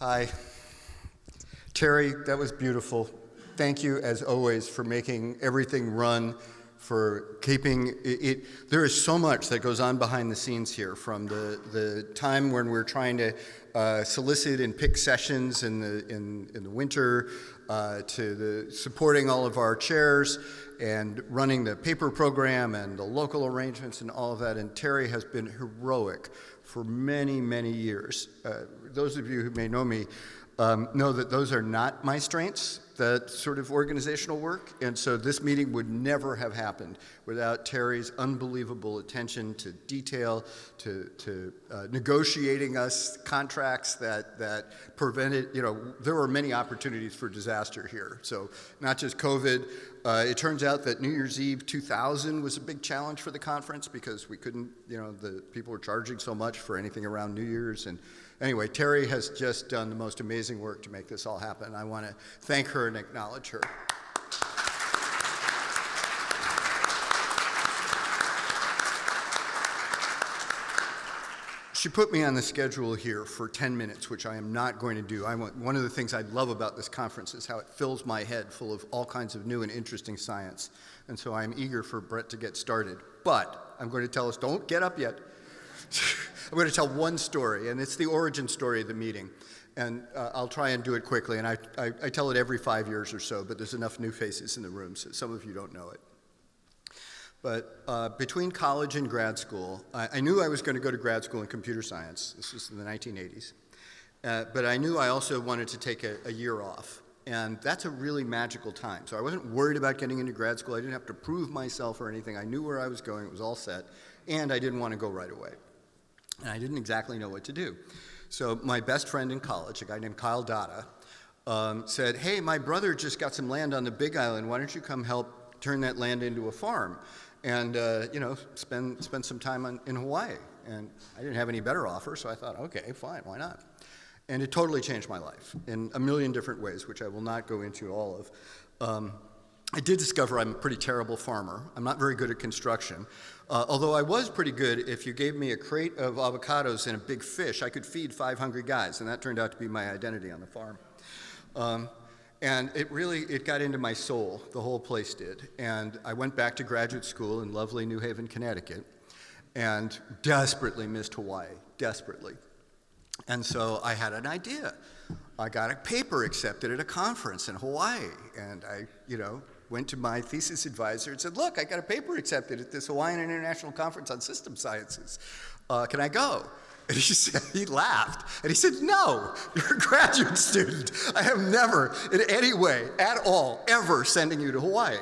Hi. Terry, that was beautiful. Thank you, as always, for making everything run, for keeping it. There is so much that goes on behind the scenes here, from the time when we're trying to solicit and pick sessions in the winter, to the supporting all of our chairs and running the paper program and the local arrangements and all of that. And Terry has been heroic for many, many years. Those of you who may know me know that those are not my strengths, that sort of organizational work. And so this meeting would never have happened without Terry's unbelievable attention to detail, to negotiating us contracts that prevented, there were many opportunities for disaster here. So not just COVID. It turns out that New Year's Eve 2000 was a big challenge for the conference because we couldn't, the people were charging so much for anything around New Year's. And anyway, Terry has just done the most amazing work to make this all happen. I want to thank her and acknowledge her. She put me on the schedule here for 10 minutes, which I am not going to do. One of the things I love about this conference is how it fills my head full of all kinds of new and interesting science. And so I'm eager for Brett to get started. But I'm going to tell us, don't get up yet. I'm going to tell one story, and it's the origin story of the meeting. And I'll try and do it quickly, and I tell it every 5 years or so, but there's enough new faces in the room, so some of you don't know it. But between college and grad school, I knew I was going to go to grad school in computer science. This was in the 1980s. But I knew I also wanted to take a year off. And that's a really magical time. So I wasn't worried about getting into grad school. I didn't have to prove myself or anything. I knew where I was going. It was all set. And I didn't want to go right away. And I didn't exactly know what to do. So my best friend in college, a guy named Kyle Dada, said, hey, my brother just got some land on the Big Island. Why don't you come help turn that land into a farm? And, spend some time in Hawaii. And I didn't have any better offer, so I thought, okay, fine, why not? And it totally changed my life in a million different ways, which I will not go into all of. I did discover I'm a pretty terrible farmer. I'm not very good at construction. Although I was pretty good, if you gave me a crate of avocados and a big fish, I could feed 5 hungry guys, and that turned out to be my identity on the farm. And it got into my soul, the whole place did. And I went back to graduate school in lovely New Haven, Connecticut, and desperately missed Hawaii, desperately. And so I had an idea. I got a paper accepted at a conference in Hawaii, and I, went to my thesis advisor and said, look, I got a paper accepted at this Hawaiian International Conference on System Sciences. Can I go? And he laughed, and he said, no, you're a graduate student. I am never, in any way, at all, ever sending you to Hawaii.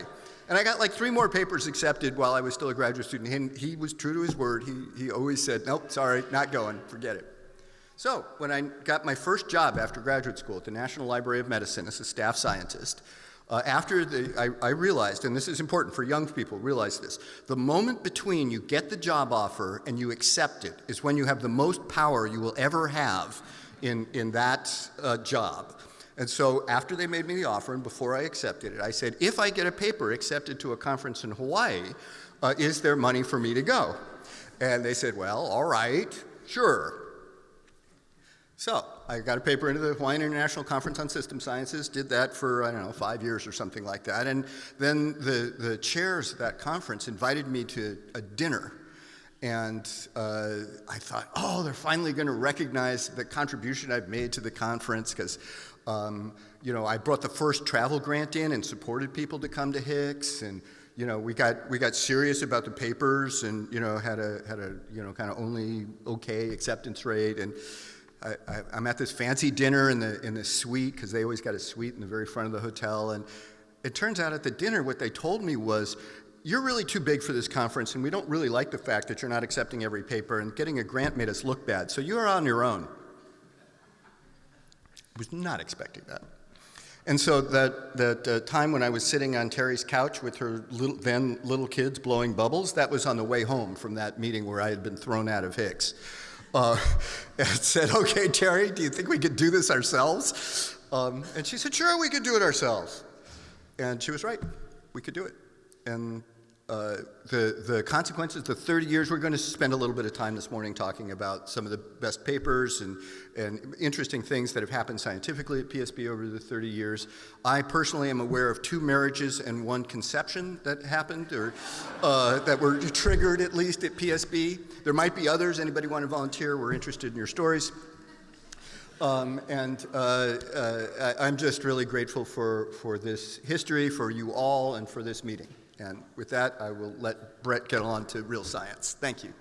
And I got like 3 more papers accepted while I was still a graduate student. And he was true to his word. He always said, nope, sorry, not going, forget it. So when I got my first job after graduate school at the National Library of Medicine as a staff scientist, I realized, and this is important for young people, realize this, the moment between you get the job offer and you accept it is when you have the most power you will ever have in that job. And so after they made me the offer and before I accepted it, I said, if I get a paper accepted to a conference in Hawaii, is there money for me to go? And they said, well, all right, sure. So I got a paper into the Hawaiian International Conference on System Sciences, did that for, 5 years or something like that. And then the chairs of that conference invited me to a dinner. And I thought, they're finally going to recognize the contribution I've made to the conference because, I brought the first travel grant in and supported people to come to Hicks. And, we got serious about the papers and, had a kind of only okay acceptance rate. And I'm at this fancy dinner in the suite, because they always got a suite in the very front of the hotel, and it turns out at the dinner what they told me was, you're really too big for this conference, and we don't really like the fact that you're not accepting every paper, and getting a grant made us look bad, so you're on your own. I was not expecting that. And so that time when I was sitting on Terry's couch with her little kids blowing bubbles, that was on the way home from that meeting where I had been thrown out of Hicks. And said, okay, Terry, do you think we could do this ourselves? And she said, sure, we could do it ourselves. And she was right. We could do it. And the consequences, the 30 years, we're going to spend a little bit of time this morning talking about some of the best papers and interesting things that have happened scientifically at PSB over the 30 years. I personally am aware of 2 marriages and 1 conception that happened, or that were triggered at least at PSB. There might be others. Anybody want to volunteer? We're interested in your stories. I'm just really grateful for this history, for you all, and for this meeting. And with that, I will let Brett get on to real science. Thank you.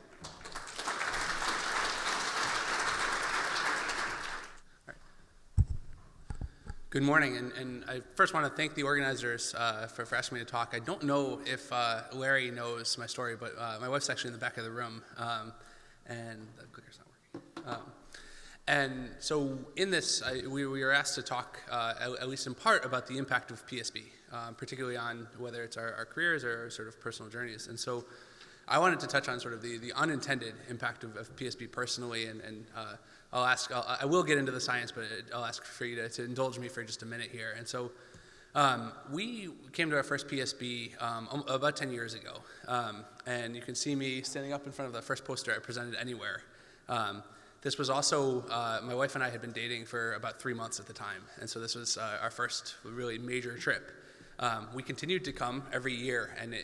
Good morning, and I first want to thank the organizers for asking me to talk. I don't know if Larry knows my story, but my wife's actually in the back of the room, and the clicker's not working. And so in this, we were asked to talk, at least in part, about the impact of PSB, particularly on whether it's our careers or sort of personal journeys. And so I wanted to touch on sort of the unintended impact of PSB personally, and I will get into the science, but I'll ask for you to indulge me for just a minute here. And so we came to our first PSB about 10 years ago, and you can see me standing up in front of the first poster I presented anywhere. This was also, my wife and I had been dating for about 3 months at the time, and so this was our first really major trip. We continued to come every year, and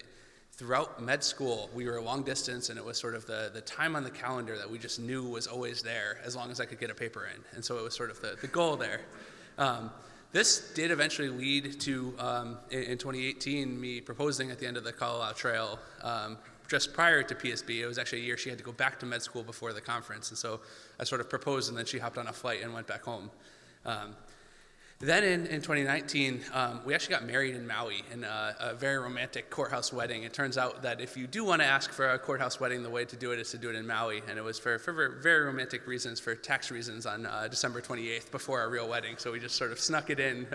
throughout med school, we were long distance, and it was sort of the time on the calendar that we just knew was always there, as long as I could get a paper in, and so it was sort of the goal there. This did eventually lead to, in 2018, me proposing at the end of the Colorado Trail, just prior to PSB. It was actually a year she had to go back to med school before the conference, and so I sort of proposed, and then she hopped on a flight and went back home. Then in 2019, we actually got married in Maui in a very romantic courthouse wedding. It turns out that if you do want to ask for a courthouse wedding, the way to do it is to do it in Maui, and it was for very romantic reasons, for tax reasons, on December 28th, before our real wedding, so we just sort of snuck it in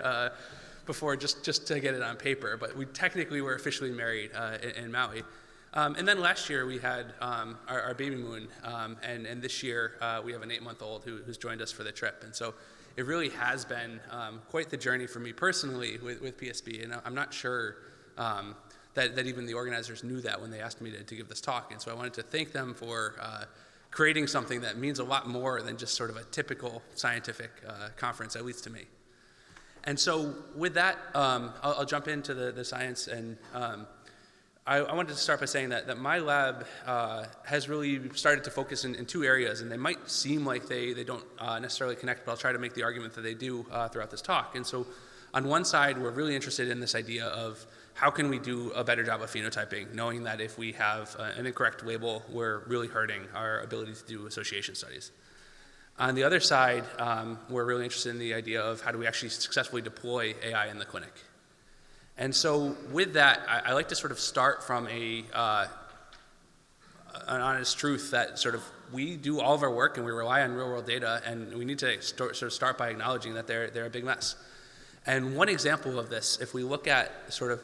before just to get it on paper, but we technically were officially married in Maui. And then last year we had our baby moon, and this year we have an 8-month-old who's joined us for the trip. And so it really has been quite the journey for me personally with PSB, and I'm not sure that even the organizers knew that when they asked me to give this talk. And so I wanted to thank them for creating something that means a lot more than just sort of a typical scientific conference, at least to me. And so with that, I'll jump into the science, and I wanted to start by saying that my lab has really started to focus in 2 areas, and they might seem like they don't necessarily connect, but I'll try to make the argument that they do throughout this talk. And so on one side, we're really interested in this idea of how can we do a better job of phenotyping, knowing that if we have an incorrect label, we're really hurting our ability to do association studies. On the other side, we're really interested in the idea of how do we actually successfully deploy AI in the clinic. And so with that, I like to sort of start from an honest truth that sort of we do all of our work and we rely on real-world data, and we need to sort of start by acknowledging that they're a big mess. And one example of this, if we look at sort of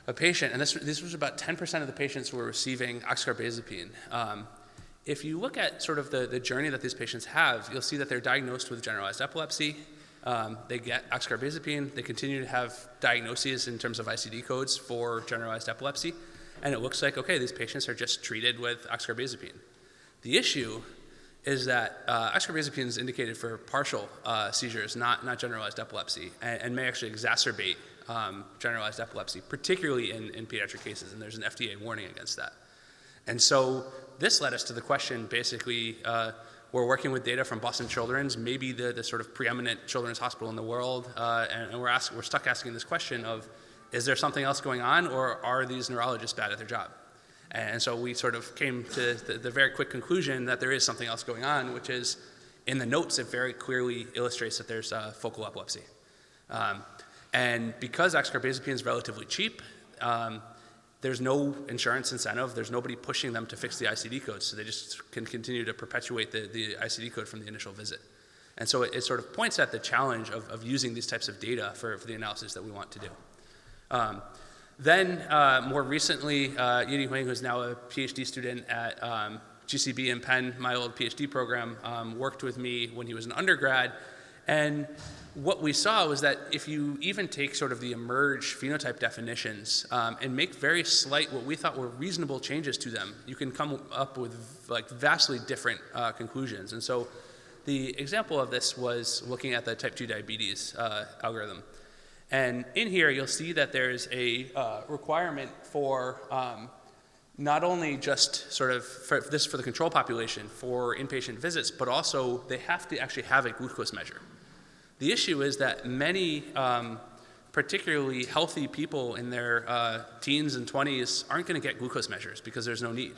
a patient, and this was about 10% of the patients who were receiving oxcarbazepine. If you look at sort of the journey that these patients have, you'll see that they're diagnosed with generalized epilepsy. They get oxcarbazepine. They continue to have diagnoses in terms of ICD codes for generalized epilepsy. And it looks like, okay, these patients are just treated with oxcarbazepine. The issue is that oxcarbazepine is indicated for partial seizures, not generalized epilepsy, and may actually exacerbate generalized epilepsy, particularly in pediatric cases, and there's an FDA warning against that. And so this led us to the question, basically, we're working with data from Boston Children's, maybe the sort of preeminent children's hospital in the world, and we're stuck asking this question of, is there something else going on, or are these neurologists bad at their job? And so we sort of came to the very quick conclusion that there is something else going on, which is, in the notes, it very clearly illustrates that there's focal epilepsy. And because oxcarbazepine is relatively cheap, there's no insurance incentive. There's nobody pushing them to fix the ICD codes, so they just can continue to perpetuate the ICD code from the initial visit. And so it sort of points at the challenge of using these types of data for the analysis that we want to do. Then more recently, Yidi Huang, who's now a PhD student at GCB in Penn, my old PhD program, worked with me when he was an undergrad And what we saw was that if you even take sort of the emerge phenotype definitions and make very slight, what we thought were reasonable changes to them, you can come up with like vastly different conclusions. And so the example of this was looking at the type 2 diabetes algorithm. And in here, you'll see that there's a requirement for not only just sort of for the control population for inpatient visits, but also they have to actually have a glucose measure. The issue is that many particularly healthy people in their teens and 20s aren't going to get glucose measures because there's no need.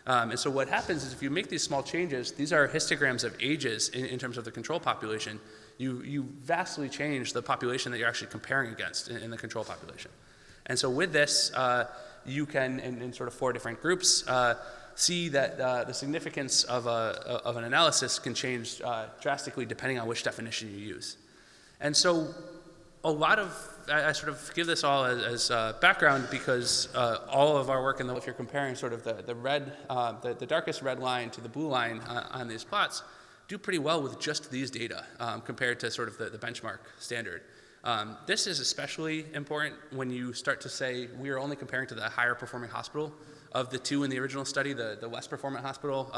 And so what happens is if you make these small changes, these are histograms of ages in terms of the control population, you vastly change the population that you're actually comparing against in the control population. And so with this, you can, in sort of 4 different groups, see that the significance of an analysis can change drastically depending on which definition you use. And so a lot of, I sort of give this all as background because all of our work, if you're comparing sort of the red, the darkest red line to the blue line on these plots, do pretty well with just these data compared to sort of the benchmark standard. This is especially important when you start to say we are only comparing to the higher performing hospital. Of the 2 in the original study, the less performant hospital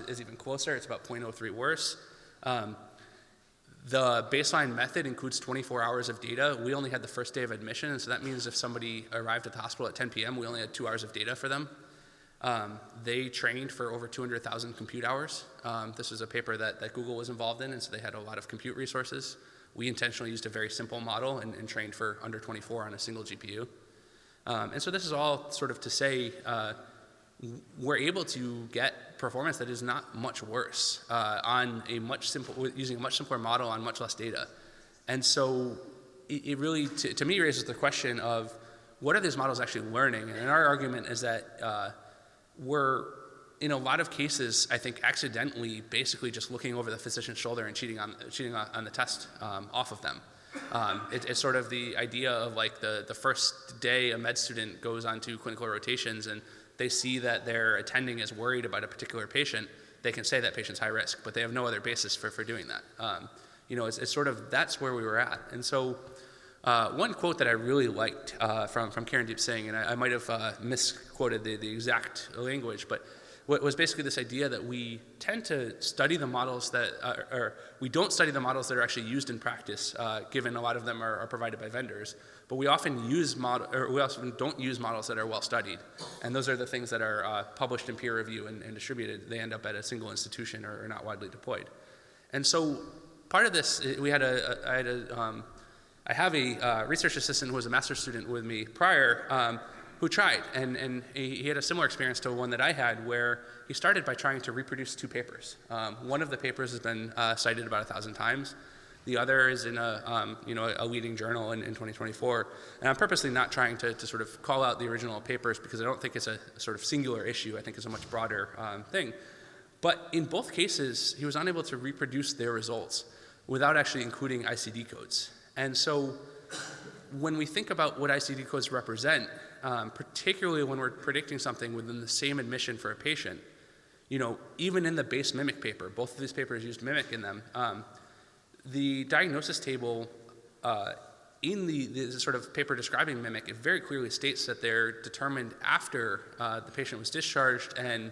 is even closer. It's about 0.03 worse. The baseline method includes 24 hours of data. We only had the first day of admission, and so that means if somebody arrived at the hospital at 10 p.m., we only had 2 hours of data for them. They trained for over 200,000 compute hours. This was a paper that Google was involved in, and so they had a lot of compute resources. We intentionally used a very simple model and trained for under 24 on a single GPU. And so this is all sort of to say we're able to get performance that is not much worse on using a much simpler model on much less data. And so it really, to me, raises the question of what are these models actually learning? And our argument is that we're, in a lot of cases, I think accidentally basically just looking over the physician's shoulder and cheating on the test off of them. It's sort of the idea of like the first day a med student goes onto clinical rotations and they see that their attending is worried about a particular patient, they can say that patient's high risk, but they have no other basis for doing that. It's sort of, that's where we were at. And so one quote that I really liked from Karendeep Singh, and I might have misquoted the exact language, but what was basically this idea that we tend to study the models that, or we don't study the models that are actually used in practice, given a lot of them are provided by vendors, but we often don't use models that are well studied, and those are the things that are published in peer review and distributed. They end up at a single institution or not widely deployed. And so part of this, I have a research assistant who was a master's student with me prior, who tried, and he had a similar experience to one that I had, where he started by trying to reproduce 2 papers. One of the papers has been cited about 1,000 times. The other is in a leading journal in 2024. And I'm purposely not trying to sort of call out the original papers because I don't think it's a sort of singular issue. I think it's a much broader thing. But in both cases, he was unable to reproduce their results without actually including ICD codes. And so when we think about what ICD codes represent, particularly when we're predicting something within the same admission for a patient, even in the base MIMIC paper, both of these papers used MIMIC in them, the diagnosis table in the sort of paper describing MIMIC, it very clearly states that they're determined after the patient was discharged and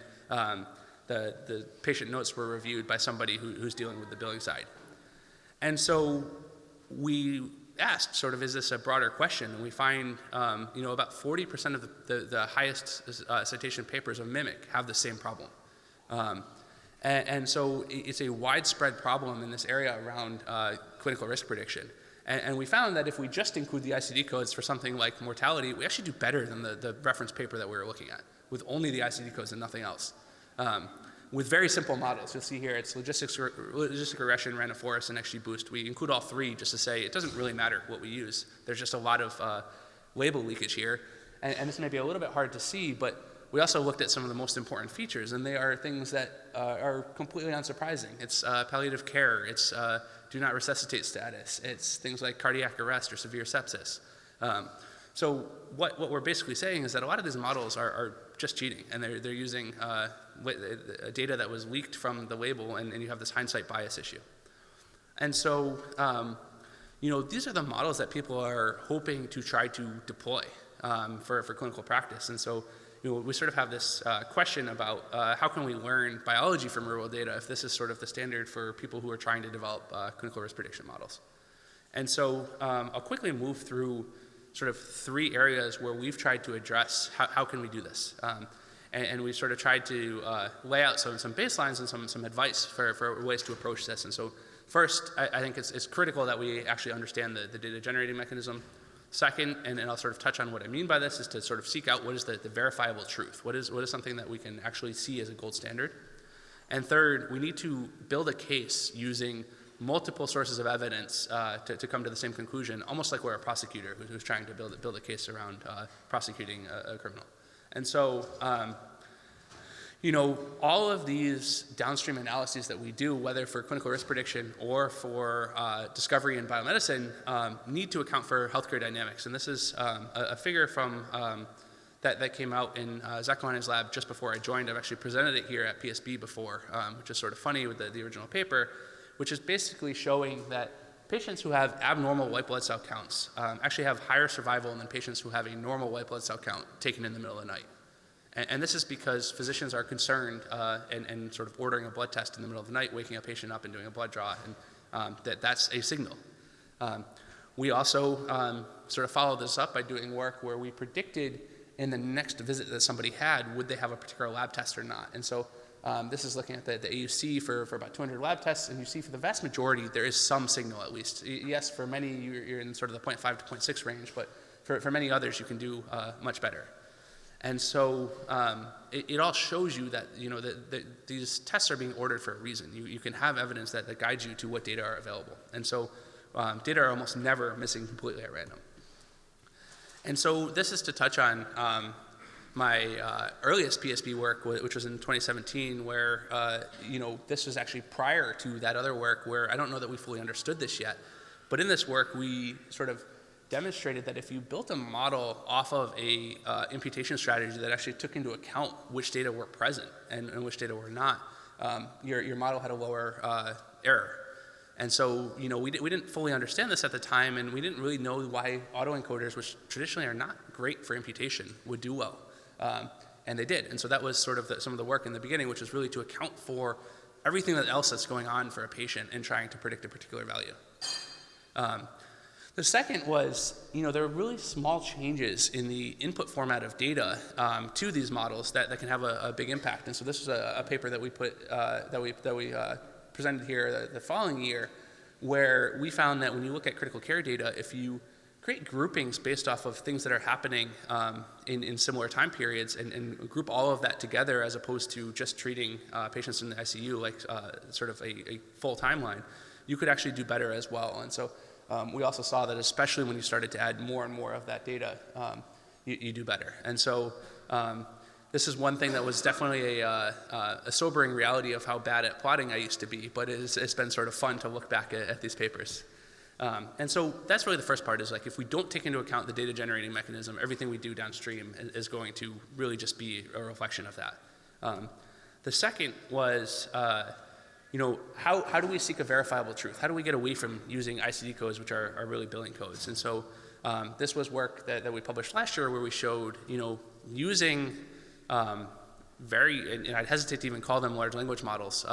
the patient notes were reviewed by somebody who's dealing with the billing side. And so we asked, sort of, is this a broader question? And we find, about 40% of the highest citation papers of MIMIC have the same problem. And so it's a widespread problem in this area around clinical risk prediction. And we found that if we just include the ICD codes for something like mortality, we actually do better than the reference paper that we were looking at, with only the ICD codes and nothing else. With very simple models. You'll see here it's logistic regression, random forest, and XGBoost. We include all 3 just to say it doesn't really matter what we use. There's just a lot of label leakage here. And this may be a little bit hard to see, but we also looked at some of the most important features, and they are things that are completely unsurprising. It's palliative care. It's do not resuscitate status. It's things like cardiac arrest or severe sepsis. So what we're basically saying is that a lot of these models are just cheating, and they're using data that was leaked from the label, and you have this hindsight bias issue. And so, these are the models that people are hoping to try to deploy for clinical practice. And so, we sort of have this question about how can we learn biology from real-world data if this is sort of the standard for people who are trying to develop clinical risk prediction models. And so I'll quickly move through sort of 3 areas where we've tried to address how can we do this. And we sort of tried to lay out some baselines and some advice for ways to approach this. And so first, I think it's critical that we actually understand the data generating mechanism. Second, and I'll sort of touch on what I mean by this, is to sort of seek out what is the verifiable truth. What is something that we can actually see as a gold standard? And third, we need to build a case using multiple sources of evidence to come to the same conclusion, almost like we're a prosecutor who's trying to build a case around prosecuting a criminal. And so, all of these downstream analyses that we do, whether for clinical risk prediction or for discovery in biomedicine, need to account for healthcare dynamics. And this is a figure from that came out in Zach Kalani's lab just before I joined. I've actually presented it here at PSB before, which is sort of funny with the original paper, which is basically showing that patients who have abnormal white blood cell counts actually have higher survival than patients who have a normal white blood cell count taken in the middle of the night. And this is because physicians are concerned and sort of ordering a blood test in the middle of the night, waking a patient up and doing a blood draw, and that's a signal. We also sort of followed this up by doing work where we predicted in the next visit that somebody had, would they have a particular lab test or not. And so this is looking at the AUC for about 200 lab tests, and you see for the vast majority, there is some signal at least. Yes, for many, you're in sort of the 0.5 to 0.6 range, but for many others, you can do much better. And so it all shows you that that these tests are being ordered for a reason. You can have evidence that guides you to what data are available. And so data are almost never missing completely at random. And so this is to touch on my earliest PSB work, which was in 2017, where this was actually prior to that other work where I don't know that we fully understood this yet. But in this work, we sort of demonstrated that if you built a model off of a imputation strategy that actually took into account which data were present and which data were not, your model had a lower error. And so, we didn't fully understand this at the time, and we didn't really know why autoencoders, which traditionally are not great for imputation, would do well. And they did. And so that was sort of some of the work in the beginning, which was really to account for everything else that's going on for a patient and trying to predict a particular value. The second was, there are really small changes in the input format of data to these models that can have a big impact. And so this was a paper that we put that we presented here the following year, where we found that when you look at critical care data, if you create groupings based off of things that are happening in similar time periods and group all of that together as opposed to just treating patients in the ICU like sort of a full timeline, you could actually do better as well. And so we also saw that especially when you started to add more and more of that data, you do better. And so this is one thing that was definitely a sobering reality of how bad at plotting I used to be, but it's been sort of fun to look back at these papers. And so that's really the first part, is like if we don't take into account the data generating mechanism, everything we do downstream is going to really just be a reflection of that. The second was how do we seek a verifiable truth? How do we get away from using ICD codes, which are really billing codes? And so this was work that we published last year where we showed, using and I'd hesitate to even call them large language models.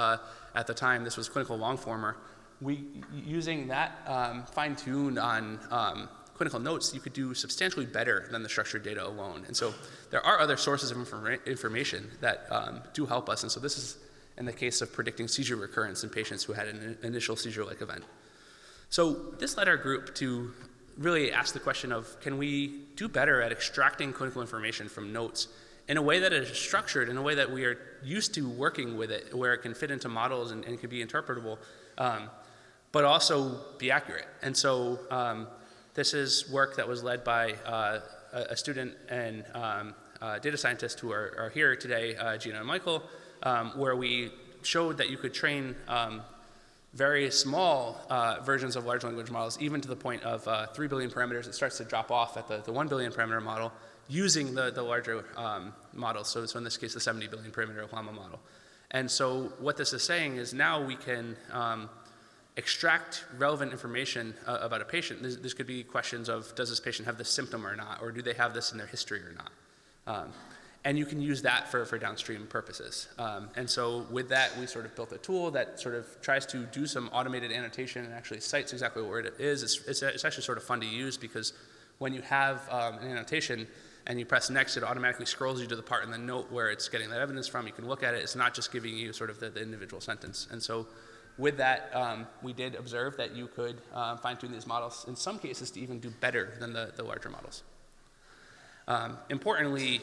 At the time, this was clinical longformer. Using that fine-tuned on clinical notes, you could do substantially better than the structured data alone. And so there are other sources of information that do help us. And so this is in the case of predicting seizure recurrence in patients who had an initial seizure-like event. So this led our group to really ask the question of, can we do better at extracting clinical information from notes in a way that is structured, in a way that we are used to working with it, where it can fit into models and can be interpretable, but also be accurate. And so this is work that was led by a student and data scientist who are here today, Gina and Michael, where we showed that you could train very small versions of large language models, even to the point of 3 billion parameters. It starts to drop off at the 1 billion parameter model using the larger models. So in this case, the 70 billion parameter Llama model. And so what this is saying is now we can extract relevant information about a patient. This could be questions of, does this patient have this symptom or not, or do they have this in their history or not? And you can use that for downstream purposes. And so with that, we sort of built a tool that sort of tries to do some automated annotation and actually cites exactly where it is. It's actually sort of fun to use because when you have an annotation and you press next, it automatically scrolls you to the part in the note where it's getting that evidence from. You can look at it. It's not just giving you sort of the individual sentence. And so with that, we did observe that you could fine-tune these models in some cases to even do better than the larger models. Importantly,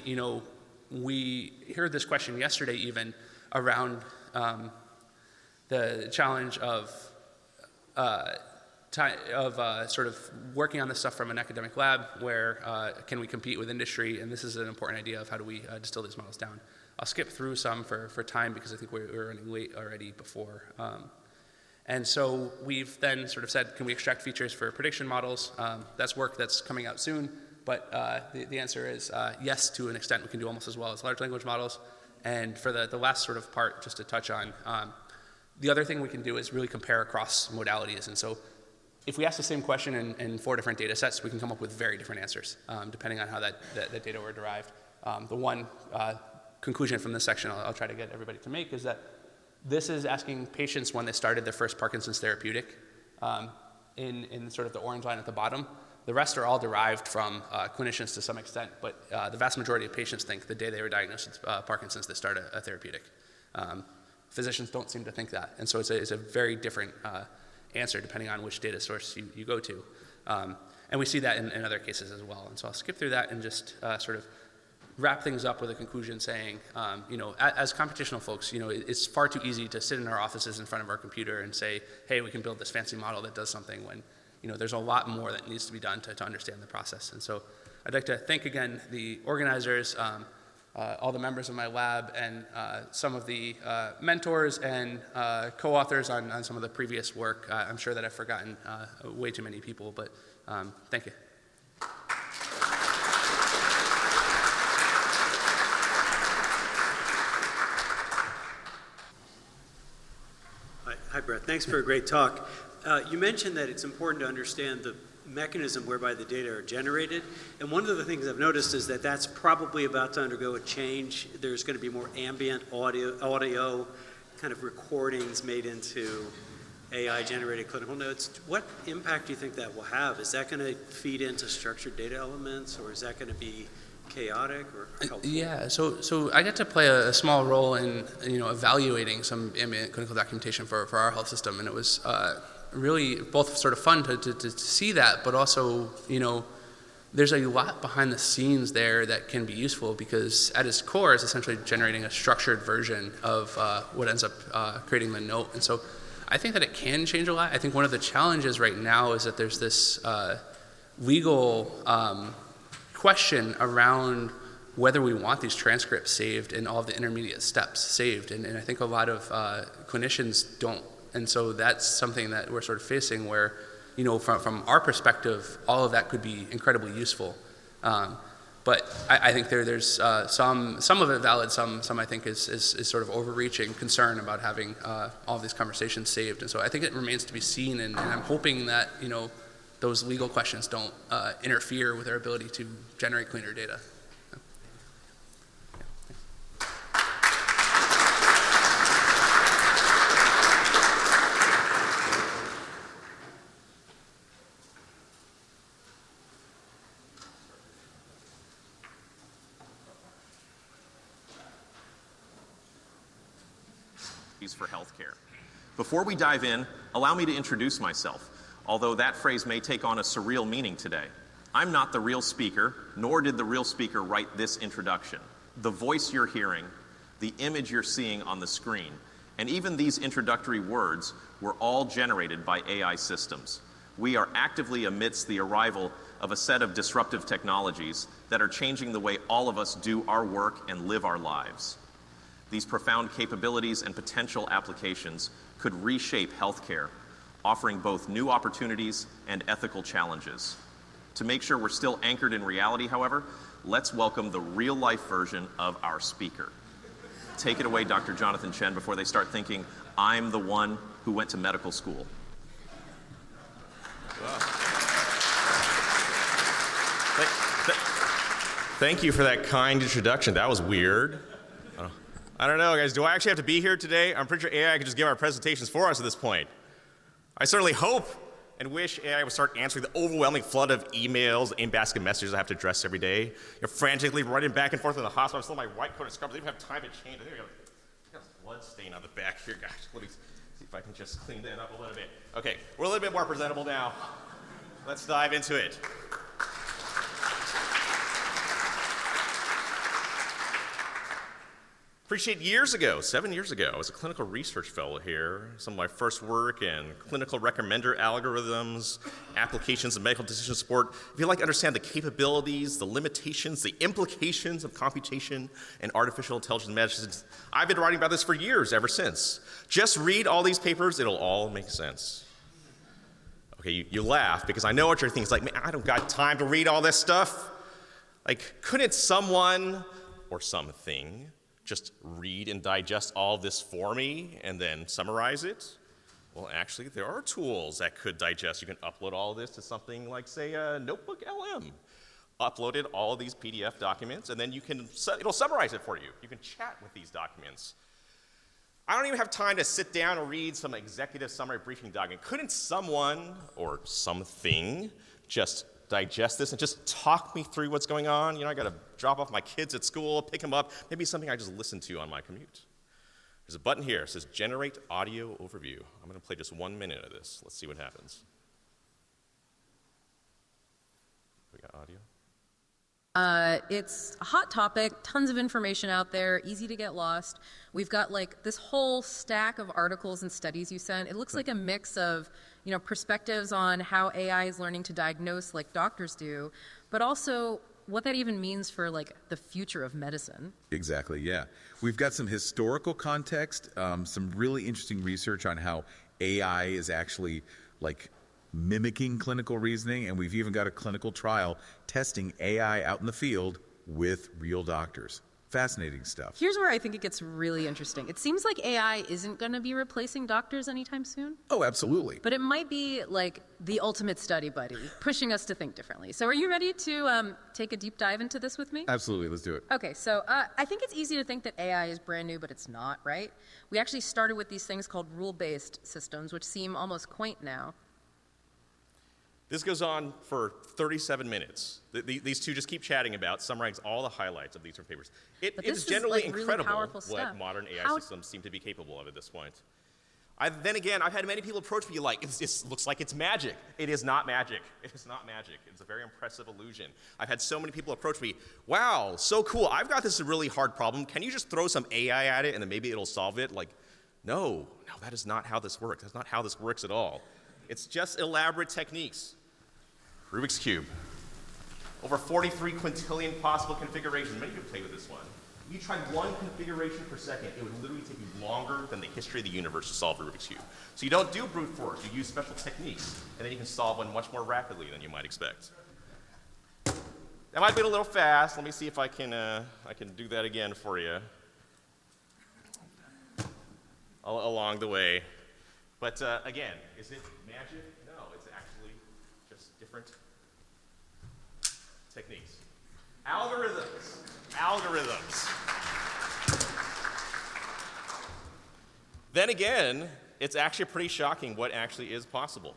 we heard this question yesterday even around the challenge of sort of working on this stuff from an academic lab where can we compete with industry, and this is an important idea of how do we distill these models down. I'll skip through some for time because I think we're running late already before. And so we've then sort of said, can we extract features for prediction models? That's work that's coming out soon. But the answer is yes, to an extent. We can do almost as well as large language models. And for the last sort of part, just to touch on, the other thing we can do is really compare across modalities. And so if we ask the same question in 4 different data sets, we can come up with very different answers, depending on how that data were derived. The one conclusion from this section I'll try to get everybody to make is that this is asking patients when they started their first Parkinson's therapeutic in sort of the orange line at the bottom. The rest are all derived from clinicians to some extent, but the vast majority of patients think the day they were diagnosed with Parkinson's, they start a therapeutic. Physicians don't seem to think that, and so it's a very different answer depending on which data source you go to. And we see that in other cases as well. And so I'll skip through that and just sort of wrap things up with a conclusion saying, as computational folks, it's far too easy to sit in our offices in front of our computer and say, hey, we can build this fancy model that does something when there's a lot more that needs to be done to understand the process. And so I'd like to thank again the organizers, all the members of my lab, and some of the mentors and co-authors on some of the previous work. I'm sure that I've forgotten way too many people, but thank you. Hi, Brett. Thanks for a great talk. You mentioned that it's important to understand the mechanism whereby the data are generated. And one of the things I've noticed is that that's probably about to undergo a change. There's going to be more ambient audio kind of recordings made into AI-generated clinical notes. What impact do you think that will have? Is that going to feed into structured data elements, or is that going to be chaotic or helpful? Yeah, so I get to play a small role in evaluating some ambient clinical documentation for our health system, and it was really both sort of fun to see that, but also there's a lot behind the scenes there that can be useful because at its core is essentially generating a structured version of what ends up creating the note. And so I think that it can change a lot. I think one of the challenges right now is that there's this legal question around whether we want these transcripts saved and all of the intermediate steps saved. And I think a lot of clinicians don't. And so that's something that we're sort of facing where, from our perspective, all of that could be incredibly useful. But I think there's some of it valid, some I think is sort of overreaching concern about having all of these conversations saved. And so I think it remains to be seen, and I'm hoping that, those legal questions don't interfere with our ability to generate cleaner data. For healthcare. Before we dive in, allow me to introduce myself, although that phrase may take on a surreal meaning today. I'm not the real speaker, nor did the real speaker write this introduction. The voice you're hearing, the image you're seeing on the screen, and even these introductory words were all generated by AI systems. We are actively amidst the arrival of a set of disruptive technologies that are changing the way all of us do our work and live our lives. These profound capabilities and potential applications could reshape healthcare, offering both new opportunities and ethical challenges. To make sure we're still anchored in reality, however, let's welcome the real-life version of our speaker. Take it away, Dr. Jonathan Chen, before they start thinking, I'm the one who went to medical school. Thank you for that kind introduction. That was weird. I don't know, guys. Do I actually have to be here today? I'm pretty sure AI can just give our presentations for us at this point. I certainly hope and wish AI would start answering the overwhelming flood of emails, in-basket messages I have to address every day. You're frantically running back and forth in the hospital. I'm still in my white coat and scrubs. I don't even have time to change. I think I got a blood stain on the back here, guys. Let me see if I can just clean that up a little bit. Okay, we're a little bit more presentable now. Let's dive into it. Appreciate years ago, 7 years ago, I was a clinical research fellow here. Some of my first work in clinical recommender algorithms, applications of medical decision support. If you'd like to understand the capabilities, the limitations, the implications of computation and artificial intelligence medicine, I've been writing about this for years ever since. Just read all these papers, it'll all make sense. Okay, you laugh because I know what you're thinking. It's like, man, I don't got time to read all this stuff. Like, couldn't someone or something just read and digest all this for me and then summarize it? Well, actually, there are tools that could digest. You can upload all this to something like, say, Notebook LM. Uploaded all of these PDF documents, and then it'll summarize it for you. You can chat with these documents. I don't even have time to sit down and read some executive summary briefing document. Couldn't someone or something just digest this and just talk me through what's going on? You know, I got to drop off my kids at school, pick them up, maybe something I just listen to on my commute. There's a button here that says Generate Audio Overview. I'm going to play just 1 minute of this. Let's see what happens. We got audio? It's a hot topic, tons of information out there, easy to get lost. We've got like this whole stack of articles and studies you sent. It looks like a mix of, you know, perspectives on how AI is learning to diagnose like doctors do, but also what that even means for like the future of medicine. Exactly, yeah. We've got some historical context, some really interesting research on how AI is actually like mimicking clinical reasoning, and we've even got a clinical trial testing AI out in the field with real doctors. Fascinating stuff. Here's where I think it gets really interesting. It seems like AI isn't going to be replacing doctors anytime soon. Oh, absolutely. But it might be like the ultimate study buddy, pushing us to think differently. So are you ready to take a deep dive into this with me? Absolutely, let's do it. Okay, so I think it's easy to think that AI is brand new, but it's not, right? We actually started with these things called rule-based systems, which seem almost quaint now. This goes on for 37 minutes. These two just keep chatting about, summarizing all the highlights of these different papers. It is generally like really incredible powerful stuff. what modern AI systems seem to be capable of at this point. Then again, I've had many people approach me like, it looks like it's magic. It is not magic. It is not magic. It's a very impressive illusion. I've had so many people approach me, wow, so cool. I've got this really hard problem. Can you just throw some AI at it and then maybe it'll solve it? Like, no, that is not how this works. That's not how this works at all. It's just elaborate techniques. Rubik's Cube. Over 43 quintillion possible configurations. Many of you play with this one. If you tried one configuration per second, it would literally take you longer than the history of the universe to solve Rubik's Cube. So you don't do brute force, you use special techniques, and then you can solve one much more rapidly than you might expect. That might be a little fast. Let me see if I can do that again for you along the way. But again, is it magic? No, it's actually just different techniques. Algorithms. Then again, it's actually pretty shocking what actually is possible.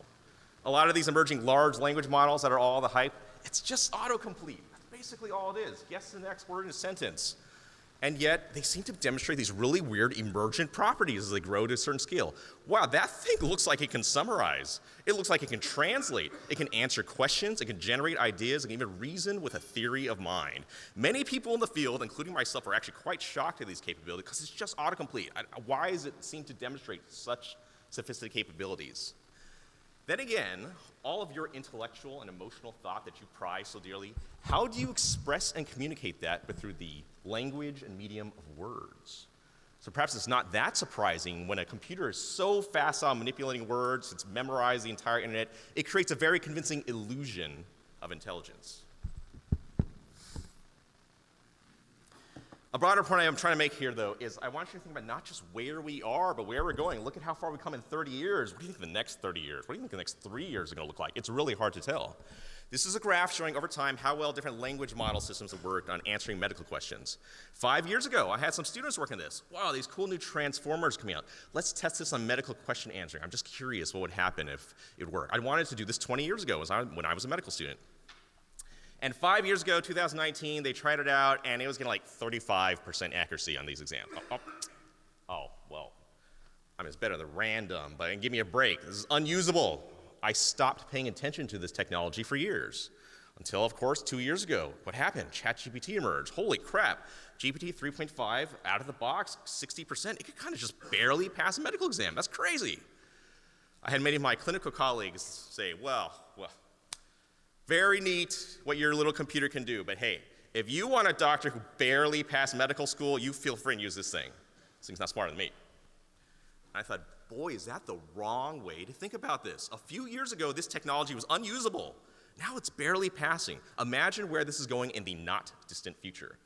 A lot of these emerging large language models that are all the hype, it's just autocomplete. That's basically all it is. Guess the next word in a sentence. And yet, they seem to demonstrate these really weird emergent properties as they grow to a certain scale. Wow, that thing looks like it can summarize. It looks like it can translate. It can answer questions. It can generate ideas. It can even reason with a theory of mind. Many people in the field, including myself, are actually quite shocked at these capabilities because it's just autocomplete. Why does it seem to demonstrate such sophisticated capabilities? Then again, all of your intellectual and emotional thought that you prize so dearly, how do you express and communicate that but through the language and medium of words? So perhaps it's not that surprising when a computer is so fast on manipulating words, it's memorized the entire internet, it creates a very convincing illusion of intelligence. A broader point I'm trying to make here, though, is I want you to think about not just where we are, but where we're going. Look at how far we've come in 30 years. What do you think the next 30 years? What do you think the next 3 years are going to look like? It's really hard to tell. This is a graph showing over time how well different language model systems have worked on answering medical questions. 5 years ago, I had some students working this. Wow, these cool new transformers coming out. Let's test this on medical question answering. I'm just curious what would happen if it would work. I wanted to do this 20 years ago when I was a medical student. And 5 years ago, 2019, they tried it out, and it was getting like 35% accuracy on these exams. Well, I mean, it's better than random, but give me a break. This is unusable. I stopped paying attention to this technology for years. Until, of course, 2 years ago. What happened? ChatGPT emerged. Holy crap. GPT 3.5, out of the box, 60%. It could kind of just barely pass a medical exam. That's crazy. I had many of my clinical colleagues say, well, very neat what your little computer can do, but hey, if you want a doctor who barely passed medical school, you feel free and use this thing. This thing's not smarter than me. And I thought, boy, is that the wrong way to think about this. A few years ago, this technology was unusable. Now it's barely passing. Imagine where this is going in the not distant future.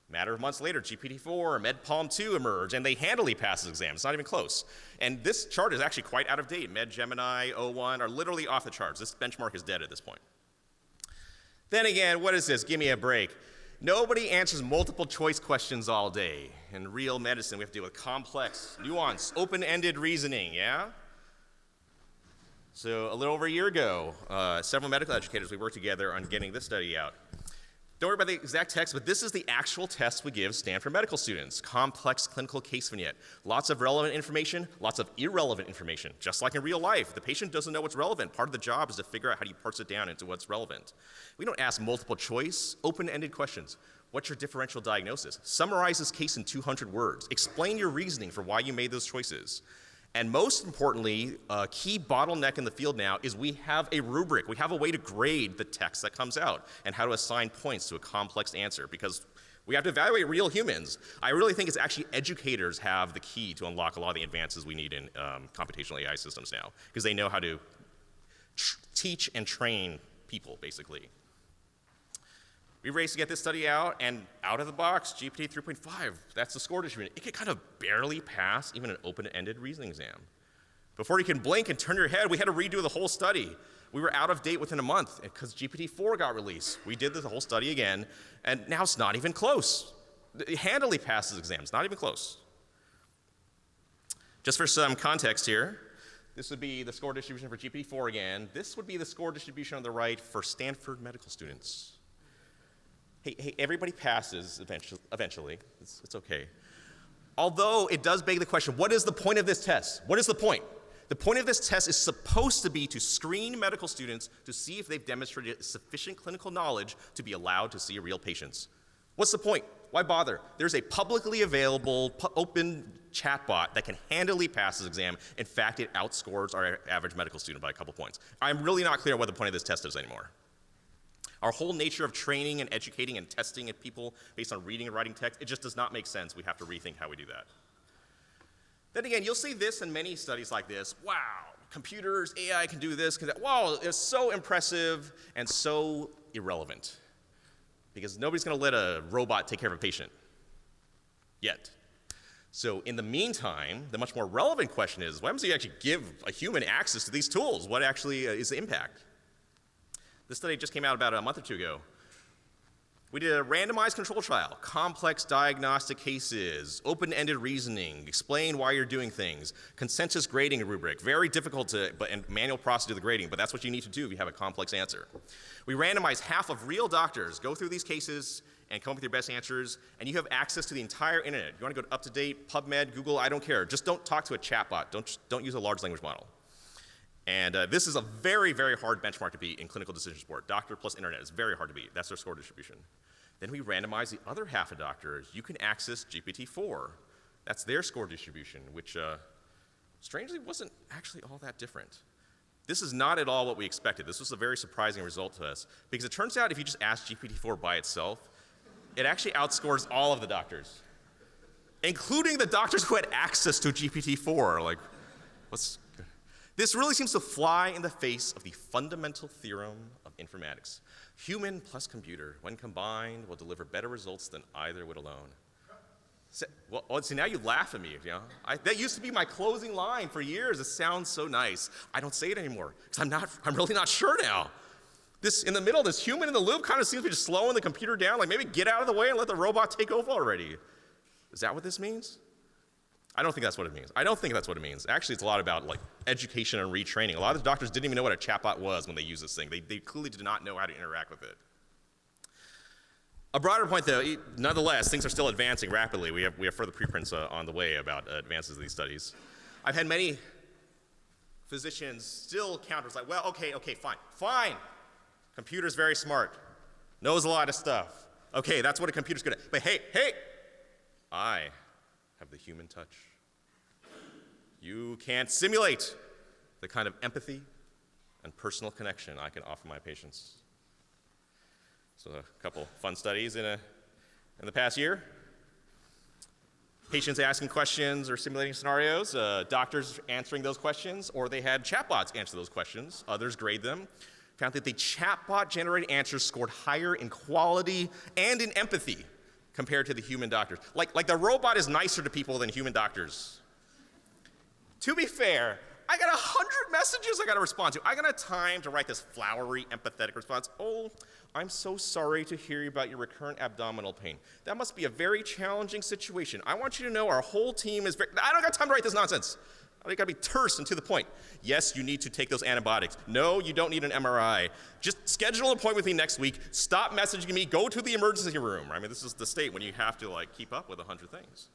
A matter of months later, GPT-4 and MedPalm 2 emerge, and they handily pass this exam. It's not even close. And this chart is actually quite out of date. MedGemini, O1 are literally off the charts. This benchmark is dead at this point. Then again, what is this? Give me a break. Nobody answers multiple choice questions all day. In real medicine, we have to deal with complex, nuanced, open-ended reasoning, yeah? So a little over a year ago, several medical educators, we worked together on getting this study out. Don't worry about the exact text, but this is the actual test we give Stanford medical students. Complex clinical case vignette. Lots of relevant information, lots of irrelevant information. Just like in real life, the patient doesn't know what's relevant. Part of the job is to figure out how do you parse it down into what's relevant. We don't ask multiple choice, open-ended questions. What's your differential diagnosis? Summarize this case in 200 words. Explain your reasoning for why you made those choices. And most importantly, a key bottleneck in the field now is we have a rubric. We have a way to grade the text that comes out and how to assign points to a complex answer because we have to evaluate real humans. I really think it's actually educators have the key to unlock a lot of the advances we need in computational AI systems now because they know how to teach and train people, basically. We raced to get this study out, and out of the box, GPT 3.5, that's the score distribution. It could kind of barely pass even an open-ended reasoning exam. Before you can blink and turn your head, we had to redo the whole study. We were out of date within a month because GPT-4 got released. We did the whole study again, and now it's not even close. It handily passes exams, not even close. Just for some context here, this would be the score distribution for GPT-4 again. This would be the score distribution on the right for Stanford medical students. Hey, everybody passes eventually. It's okay. Although it does beg the question, what is the point of this test? What is the point? The point of this test is supposed to be to screen medical students to see if they've demonstrated sufficient clinical knowledge to be allowed to see real patients. What's the point? Why bother? There's a publicly available open chatbot that can handily pass this exam. In fact, it outscores our average medical student by a couple points. I'm really not clear what the point of this test is anymore. Our whole nature of training and educating and testing at people based on reading and writing text, it just does not make sense. We have to rethink how we do that. Then again, you'll see this in many studies like this. Wow, computers, AI can do this. Wow, it's so impressive and so irrelevant. Because nobody's going to let a robot take care of a patient yet. So in the meantime, the much more relevant question is, what happens if you actually give a human access to these tools? What actually is the impact? This study just came out about a month or two ago. We did a randomized control trial, complex diagnostic cases, open-ended reasoning, explain why you're doing things, consensus grading rubric, very difficult and manual process to do the grading, but that's what you need to do if you have a complex answer. We randomized half of real doctors, go through these cases and come up with your best answers, and you have access to the entire internet. You want to go to UpToDate, PubMed, Google, I don't care. Just don't talk to a chatbot. Don't use a large language model. And this is a very, very hard benchmark to beat in clinical decision support. Doctor plus internet is very hard to beat. That's their score distribution. Then we randomize the other half of doctors. You can access GPT-4. That's their score distribution, which strangely wasn't actually all that different. This is not at all what we expected. This was a very surprising result to us, because it turns out if you just ask GPT-4 by itself, it actually outscores all of the doctors, including the doctors who had access to GPT-4. Like, what's good? This really seems to fly in the face of the fundamental theorem of informatics. Human plus computer, when combined, will deliver better results than either would alone. Well, see, now you laugh at me, you know. That used to be my closing line for years. It sounds so nice. I don't say it anymore because I'm really not sure now. This, in the middle, this human in the loop kind of seems to be just slowing the computer down, like maybe get out of the way and let the robot take over already. Is that what this means? I don't think that's what it means. I don't think that's what it means. Actually, it's a lot about like education and retraining. A lot of the doctors didn't even know what a chatbot was when they used this thing. They clearly did not know how to interact with it. A broader point, though, nonetheless, things are still advancing rapidly. We have further preprints on the way about advances of these studies. I've had many physicians still counter, like, well, okay, fine. Computer's very smart, knows a lot of stuff. Okay, that's what a computer's good at. But hey, I have the human touch. You can't simulate the kind of empathy and personal connection I can offer my patients. So a couple fun studies in the past year. Patients asking questions or simulating scenarios, doctors answering those questions, or they had chatbots answer those questions. Others grade them. Found that the chatbot-generated answers scored higher in quality and in empathy compared to the human doctors. Like the robot is nicer to people than human doctors. To be fair, I got 100 messages I got to respond to. I got time to write this flowery, empathetic response. Oh, I'm so sorry to hear about your recurrent abdominal pain. That must be a very challenging situation. I want you to know our whole team is I don't got time to write this nonsense. I got to be terse and to the point. Yes, you need to take those antibiotics. No, you don't need an MRI. Just schedule an appointment with me next week. Stop messaging me. Go to the emergency room. I mean, this is the state when you have to keep up with 100 things.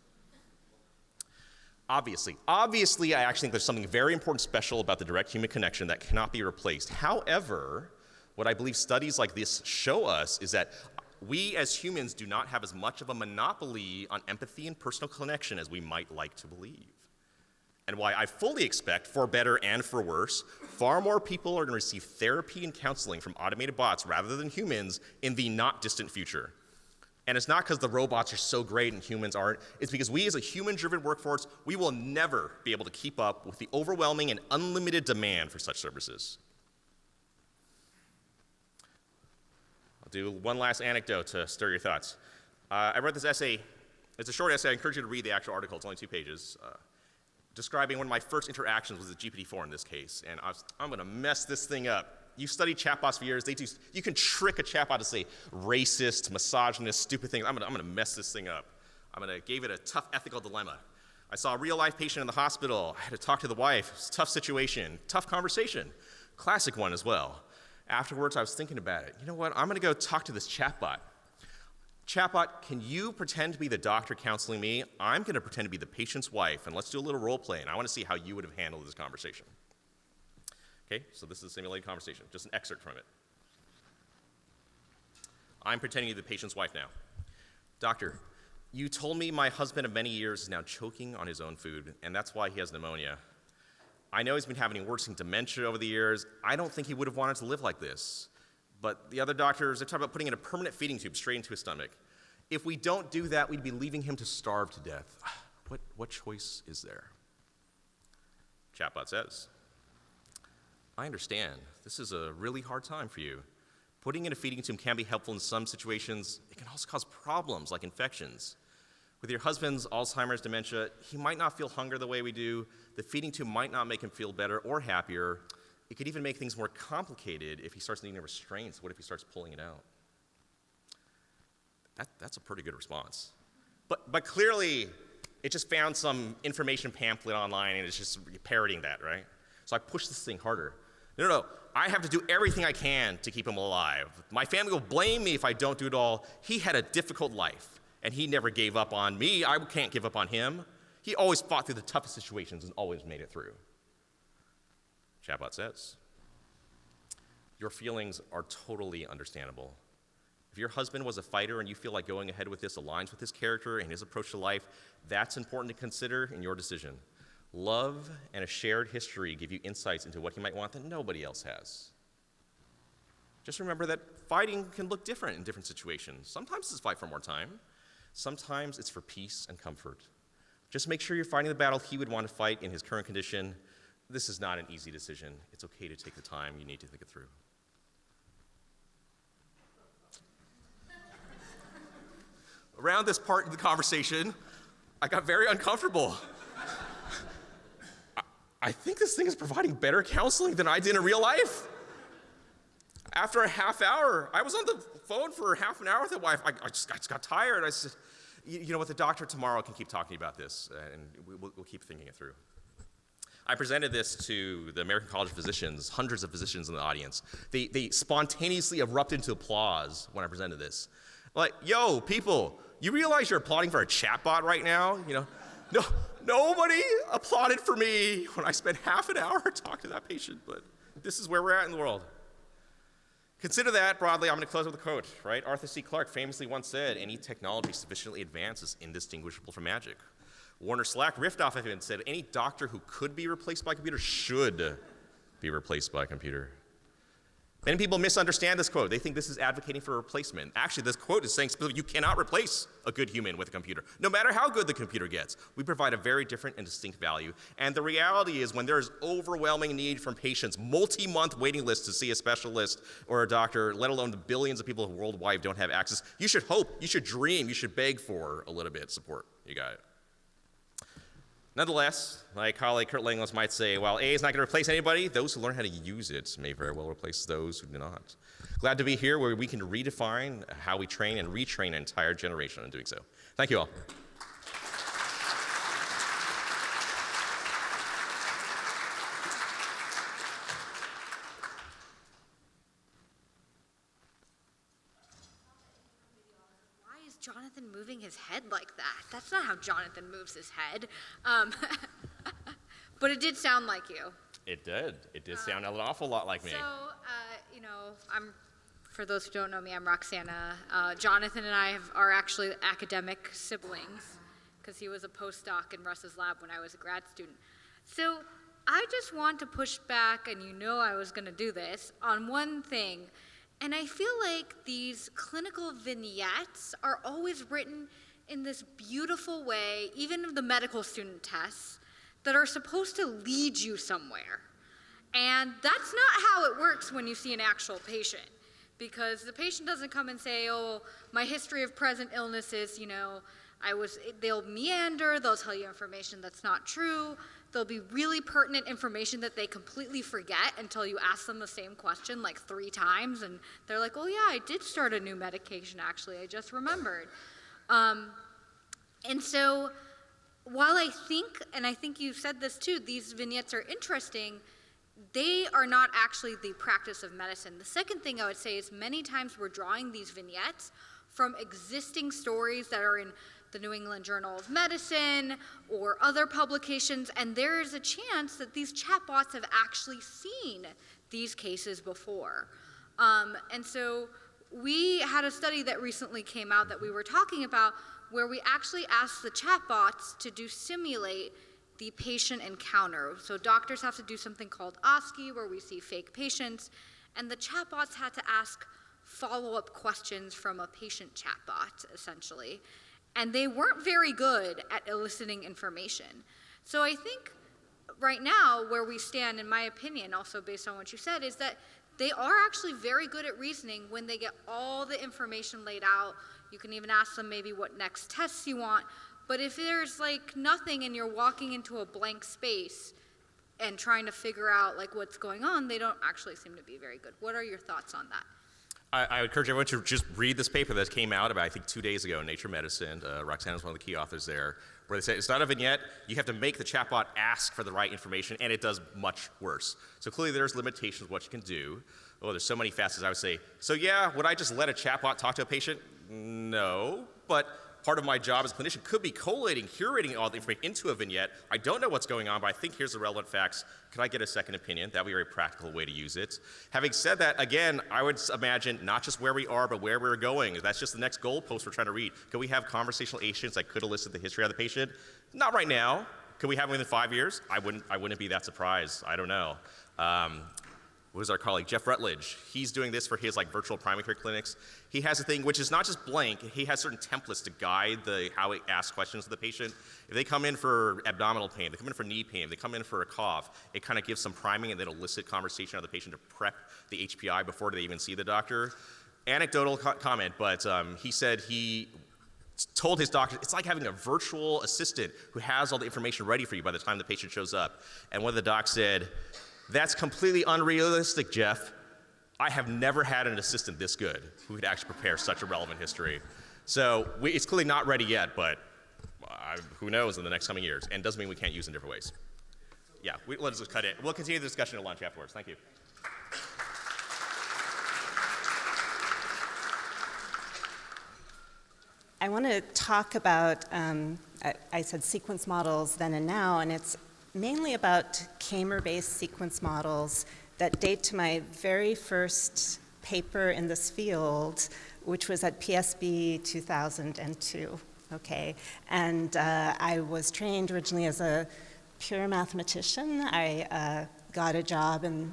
Obviously, I actually think there's something very important special about the direct human connection that cannot be replaced. However, what I believe studies like this show us is that we as humans do not have as much of a monopoly on empathy and personal connection as we might like to believe. And why I fully expect, for better and for worse, far more people are going to receive therapy and counseling from automated bots rather than humans in the not distant future. And it's not because the robots are so great and humans aren't. It's because we as a human-driven workforce, we will never be able to keep up with the overwhelming and unlimited demand for such services. I'll do one last anecdote to stir your thoughts. I wrote this essay. It's a short essay. I encourage you to read the actual article. It's only 2 pages. Describing one of my first interactions with the GPT-4 in this case. And I'm going to mess this thing up. You've studied chatbots for years. You can trick a chatbot to say racist, misogynist, stupid things. I'm going to mess this thing up. Gave it a tough ethical dilemma. I saw a real-life patient in the hospital. I had to talk to the wife. It's a tough situation, tough conversation. Classic one as well. Afterwards, I was thinking about it. You know what? I'm going to go talk to this chatbot. Chatbot, can you pretend to be the doctor counseling me? I'm going to pretend to be the patient's wife, and let's do a little role play, and I want to see how you would have handled this conversation. Okay, so this is a simulated conversation, just an excerpt from it. I'm pretending to be the patient's wife now. Doctor, you told me my husband of many years is now choking on his own food, and that's why he has pneumonia. I know he's been having worsening dementia over the years. I don't think he would have wanted to live like this. But the other doctors, they talk about putting in a permanent feeding tube straight into his stomach. If we don't do that, we'd be leaving him to starve to death. What choice is there? Chatbot says, I understand. This is a really hard time for you. Putting in a feeding tube can be helpful in some situations. It can also cause problems like infections. With your husband's Alzheimer's dementia, he might not feel hunger the way we do. The feeding tube might not make him feel better or happier. It could even make things more complicated if he starts needing restraints. What if he starts pulling it out? That's a pretty good response. But clearly, it just found some information pamphlet online and it's just parroting that, right? So I pushed this thing harder. No, I have to do everything I can to keep him alive. My family will blame me if I don't do it all. He had a difficult life, and he never gave up on me. I can't give up on him. He always fought through the toughest situations and always made it through. Chatbot says, your feelings are totally understandable. If your husband was a fighter and you feel like going ahead with this aligns with his character and his approach to life, that's important to consider in your decision. Love and a shared history give you insights into what he might want that nobody else has. Just remember that fighting can look different in different situations. Sometimes it's fight for more time. Sometimes it's for peace and comfort. Just make sure you're fighting the battle he would want to fight in his current condition. This is not an easy decision. It's okay to take the time you need to think it through. Around this part of the conversation, I got very uncomfortable. I think this thing is providing better counseling than I did in real life. After a half hour, I was on the phone for half an hour with the wife. I just got tired. I said, you know what, the doctor tomorrow can keep talking about this, and we'll keep thinking it through. I presented this to the American College of Physicians, hundreds of physicians in the audience. They spontaneously erupted into applause when I presented this. Like, yo, people, you realize you're applauding for a chatbot right now? No, nobody applauded for me when I spent half an hour talking to that patient, but this is where we're at in the world. Consider that broadly. I'm going to close with a quote, right? Arthur C. Clarke famously once said, any technology sufficiently advanced is indistinguishable from magic. Warner Slack riffed off of it and said, any doctor who could be replaced by a computer should be replaced by a computer. Many people misunderstand this quote. They think this is advocating for a replacement. Actually, this quote is saying specifically, you cannot replace a good human with a computer. No matter how good the computer gets, we provide a very different and distinct value. And the reality is when there is overwhelming need from patients, multi-month waiting lists to see a specialist or a doctor, let alone the billions of people worldwide don't have access, you should hope, you should dream, you should beg for a little bit of support. You got it. Nonetheless, my colleague Kurt Langlos might say, while AI is not going to replace anybody, those who learn how to use it may very well replace those who do not. Glad to be here where we can redefine how we train and retrain an entire generation in doing so. Thank you all. Jonathan moving his head like that? That's not how Jonathan moves his head. But it did sound like you. It did. It did sound an awful lot like me. So, for those who don't know me, I'm Roxana. Jonathan and I are actually academic siblings because he was a postdoc in Russ's lab when I was a grad student. So I just want to push back, and I was going to do this, on one thing. And I feel like these clinical vignettes are always written in this beautiful way, even the medical student tests, that are supposed to lead you somewhere. And that's not how it works when you see an actual patient. Because the patient doesn't come and say, oh, my history of present illnesses, they'll meander, they'll tell you information that's not true, there'll be really pertinent information that they completely forget until you ask them the same question like 3 times, and they're like, oh yeah, I did start a new medication actually, I just remembered. And so, while I think you said this too, these vignettes are interesting, they are not actually the practice of medicine. The second thing I would say is many times we're drawing these vignettes from existing stories that are in the New England Journal of Medicine or other publications, and there is a chance that these chatbots have actually seen these cases before. And so we had a study that recently came out that we were talking about where we actually asked the chatbots to simulate the patient encounter. So doctors have to do something called OSCE, where we see fake patients, and the chatbots had to ask follow-up questions from a patient chatbot, essentially. And they weren't very good at eliciting information. So I think right now where we stand, in my opinion, also based on what you said, is that they are actually very good at reasoning when they get all the information laid out. You can even ask them maybe what next tests you want. But if there's nothing and you're walking into a blank space and trying to figure out what's going on, they don't actually seem to be very good. What are your thoughts on that? I would encourage everyone to just read this paper that came out about, I think, 2 days ago in Nature Medicine. Roxana is one of the key authors there, where they say it's not a vignette. You have to make the chatbot ask for the right information, and it does much worse. So clearly there's limitations of what you can do. Oh, there's so many facets. I would say, so yeah, would I just let a chatbot talk to a patient? No, but part of my job as a clinician could be collating, curating all the information into a vignette. I don't know what's going on, but I think here's the relevant facts. Could I get a second opinion? That would be a very practical way to use it. Having said that, again, I would imagine not just where we are, but where we're going. That's just the next goalpost we're trying to read. Could we have conversational agents that could elicit the history of the patient? Not right now. Could we have it within 5 years? I wouldn't be that surprised. I don't know. What was our colleague, Jeff Rutledge? He's doing this for his virtual primary care clinics. He has a thing which is not just blank, he has certain templates to guide how he asks questions to the patient. If they come in for abdominal pain, they come in for knee pain, they come in for a cough, it kind of gives some priming and then elicit conversation of the patient to prep the HPI before they even see the doctor. Anecdotal comment, but he said he told his doctor, it's like having a virtual assistant who has all the information ready for you by the time the patient shows up. And one of the docs said, "That's completely unrealistic, Jeff. I have never had an assistant this good who could actually prepare such a relevant history." So it's clearly not ready yet, but who knows in the next coming years. And doesn't mean we can't use it in different ways. Yeah, let's just cut it. We'll continue the discussion at lunch afterwards. Thank you. I want to talk about, I said sequence models then and now, and it's mainly about K-mer-based sequence models that date to my very first paper in this field, which was at PSB 2002, okay? And I was trained originally as a pure mathematician. I got a job in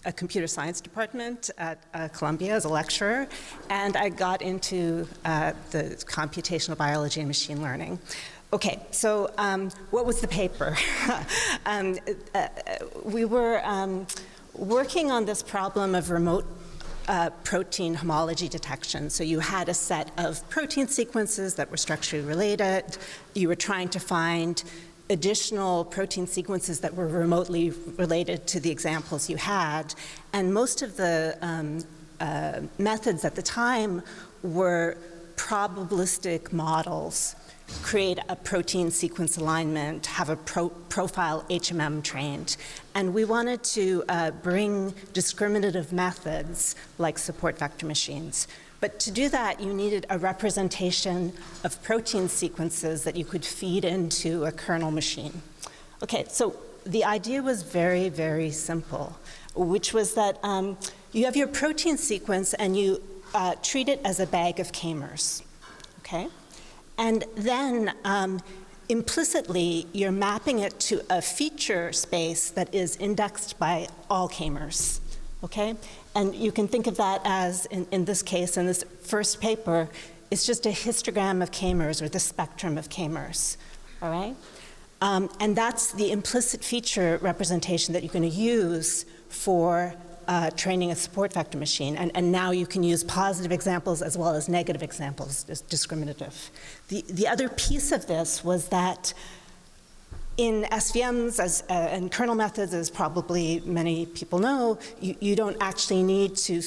a computer science department at Columbia as a lecturer, and I got into the computational biology and machine learning. Okay, so what was the paper? We were working on this problem of remote protein homology detection. So you had a set of protein sequences that were structurally related. You were trying to find additional protein sequences that were remotely related to the examples you had. And most of the methods at the time were probabilistic models. Create a protein sequence alignment, have a profile HMM trained. And we wanted to bring discriminative methods like support vector machines. But to do that, you needed a representation of protein sequences that you could feed into a kernel machine. Okay, so the idea was very, very simple, which was that you have your protein sequence and you treat it as a bag of K-mers, okay? And then implicitly, you're mapping it to a feature space that is indexed by all K-mers, okay? And you can think of that as, in this case, in this first paper, it's just a histogram of K-mers or the spectrum of K-mers, all right? And that's the implicit feature representation that you're going to use for training a support vector machine. And now you can use positive examples as well as negative examples as discriminative. The other piece of this was that in SVMs and kernel methods, as probably many people know, you don't actually need to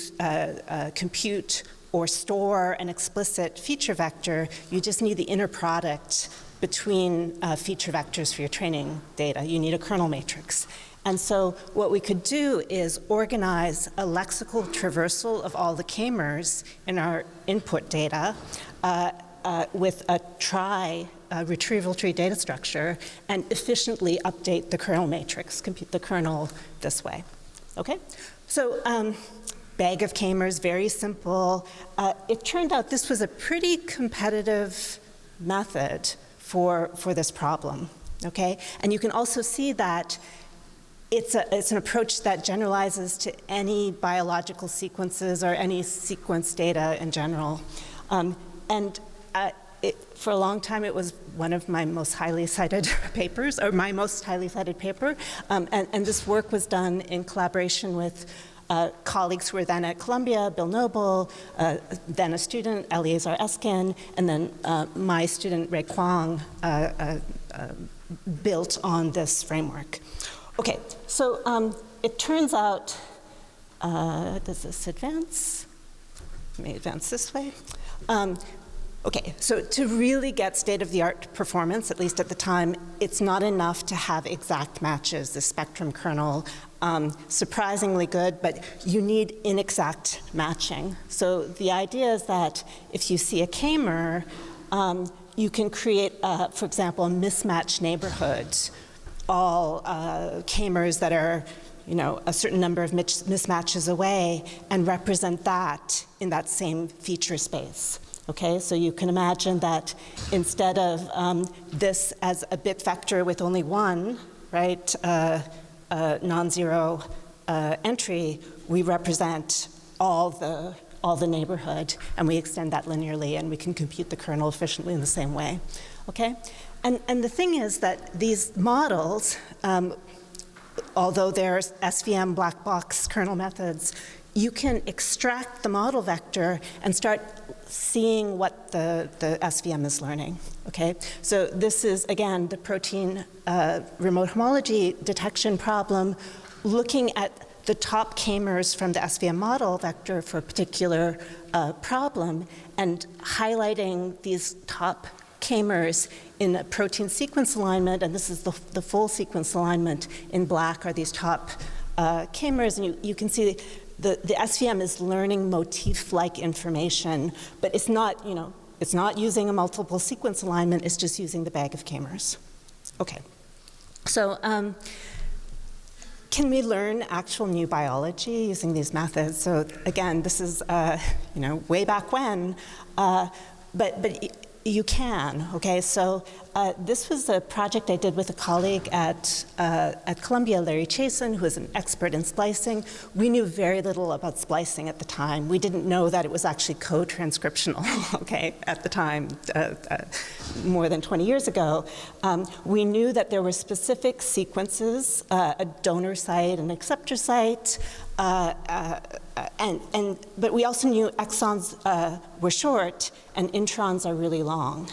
compute or store an explicit feature vector. You just need the inner product between feature vectors for your training data. You need a kernel matrix. And so what we could do is organize a lexical traversal of all the K-mers in our input data with a retrieval tree data structure and efficiently update the kernel matrix, compute the kernel this way. Okay? So bag of K-mers, very simple. It turned out this was a pretty competitive method for this problem. Okay? And you can also see that it's an approach that generalizes to any biological sequences or any sequence data in general. For a long time, it was one of my most highly cited papers, or my most highly cited paper. And this work was done in collaboration with colleagues who were then at Columbia, Bill Noble, then a student, Eleazar Eskin, and then my student, Ray Kwong, built on this framework. Okay, so it turns out, does this advance? Let me advance this way. Okay, so to really get state-of-the-art performance, at least at the time, it's not enough to have exact matches, the spectrum kernel, surprisingly good, but you need inexact matching. So the idea is that if you see a K-mer, you can create, for example, a mismatched neighborhood, all K-mers that are, a certain number of mismatches away, and represent that in that same feature space. Okay, so you can imagine that instead of this as a bit vector with only one, right, non-zero entry, we represent all the neighborhood, and we extend that linearly, and we can compute the kernel efficiently in the same way. Okay, and the thing is that these models, although they're SVM black box kernel methods, you can extract the model vector and start seeing what the SVM is learning, okay? So this is, again, the protein remote homology detection problem, looking at the top k-mers from the SVM model vector for a particular problem and highlighting these top k-mers in a protein sequence alignment, and this is the full sequence alignment in black are these top k-mers, and you can see the SVM is learning motif-like information, but it's not, it's not using a multiple sequence alignment, it's just using the bag of k-mers. Okay, so can we learn actual new biology using these methods? So again, this is, way back when, but you can, okay? So this was a project I did with a colleague at Columbia, Larry Chasen, who is an expert in splicing. We knew very little about splicing at the time. We didn't know that it was actually co-transcriptional, okay, at the time, more than 20 years ago. We knew that there were specific sequences, a donor site, an acceptor site, but we also knew exons were short and introns are really long.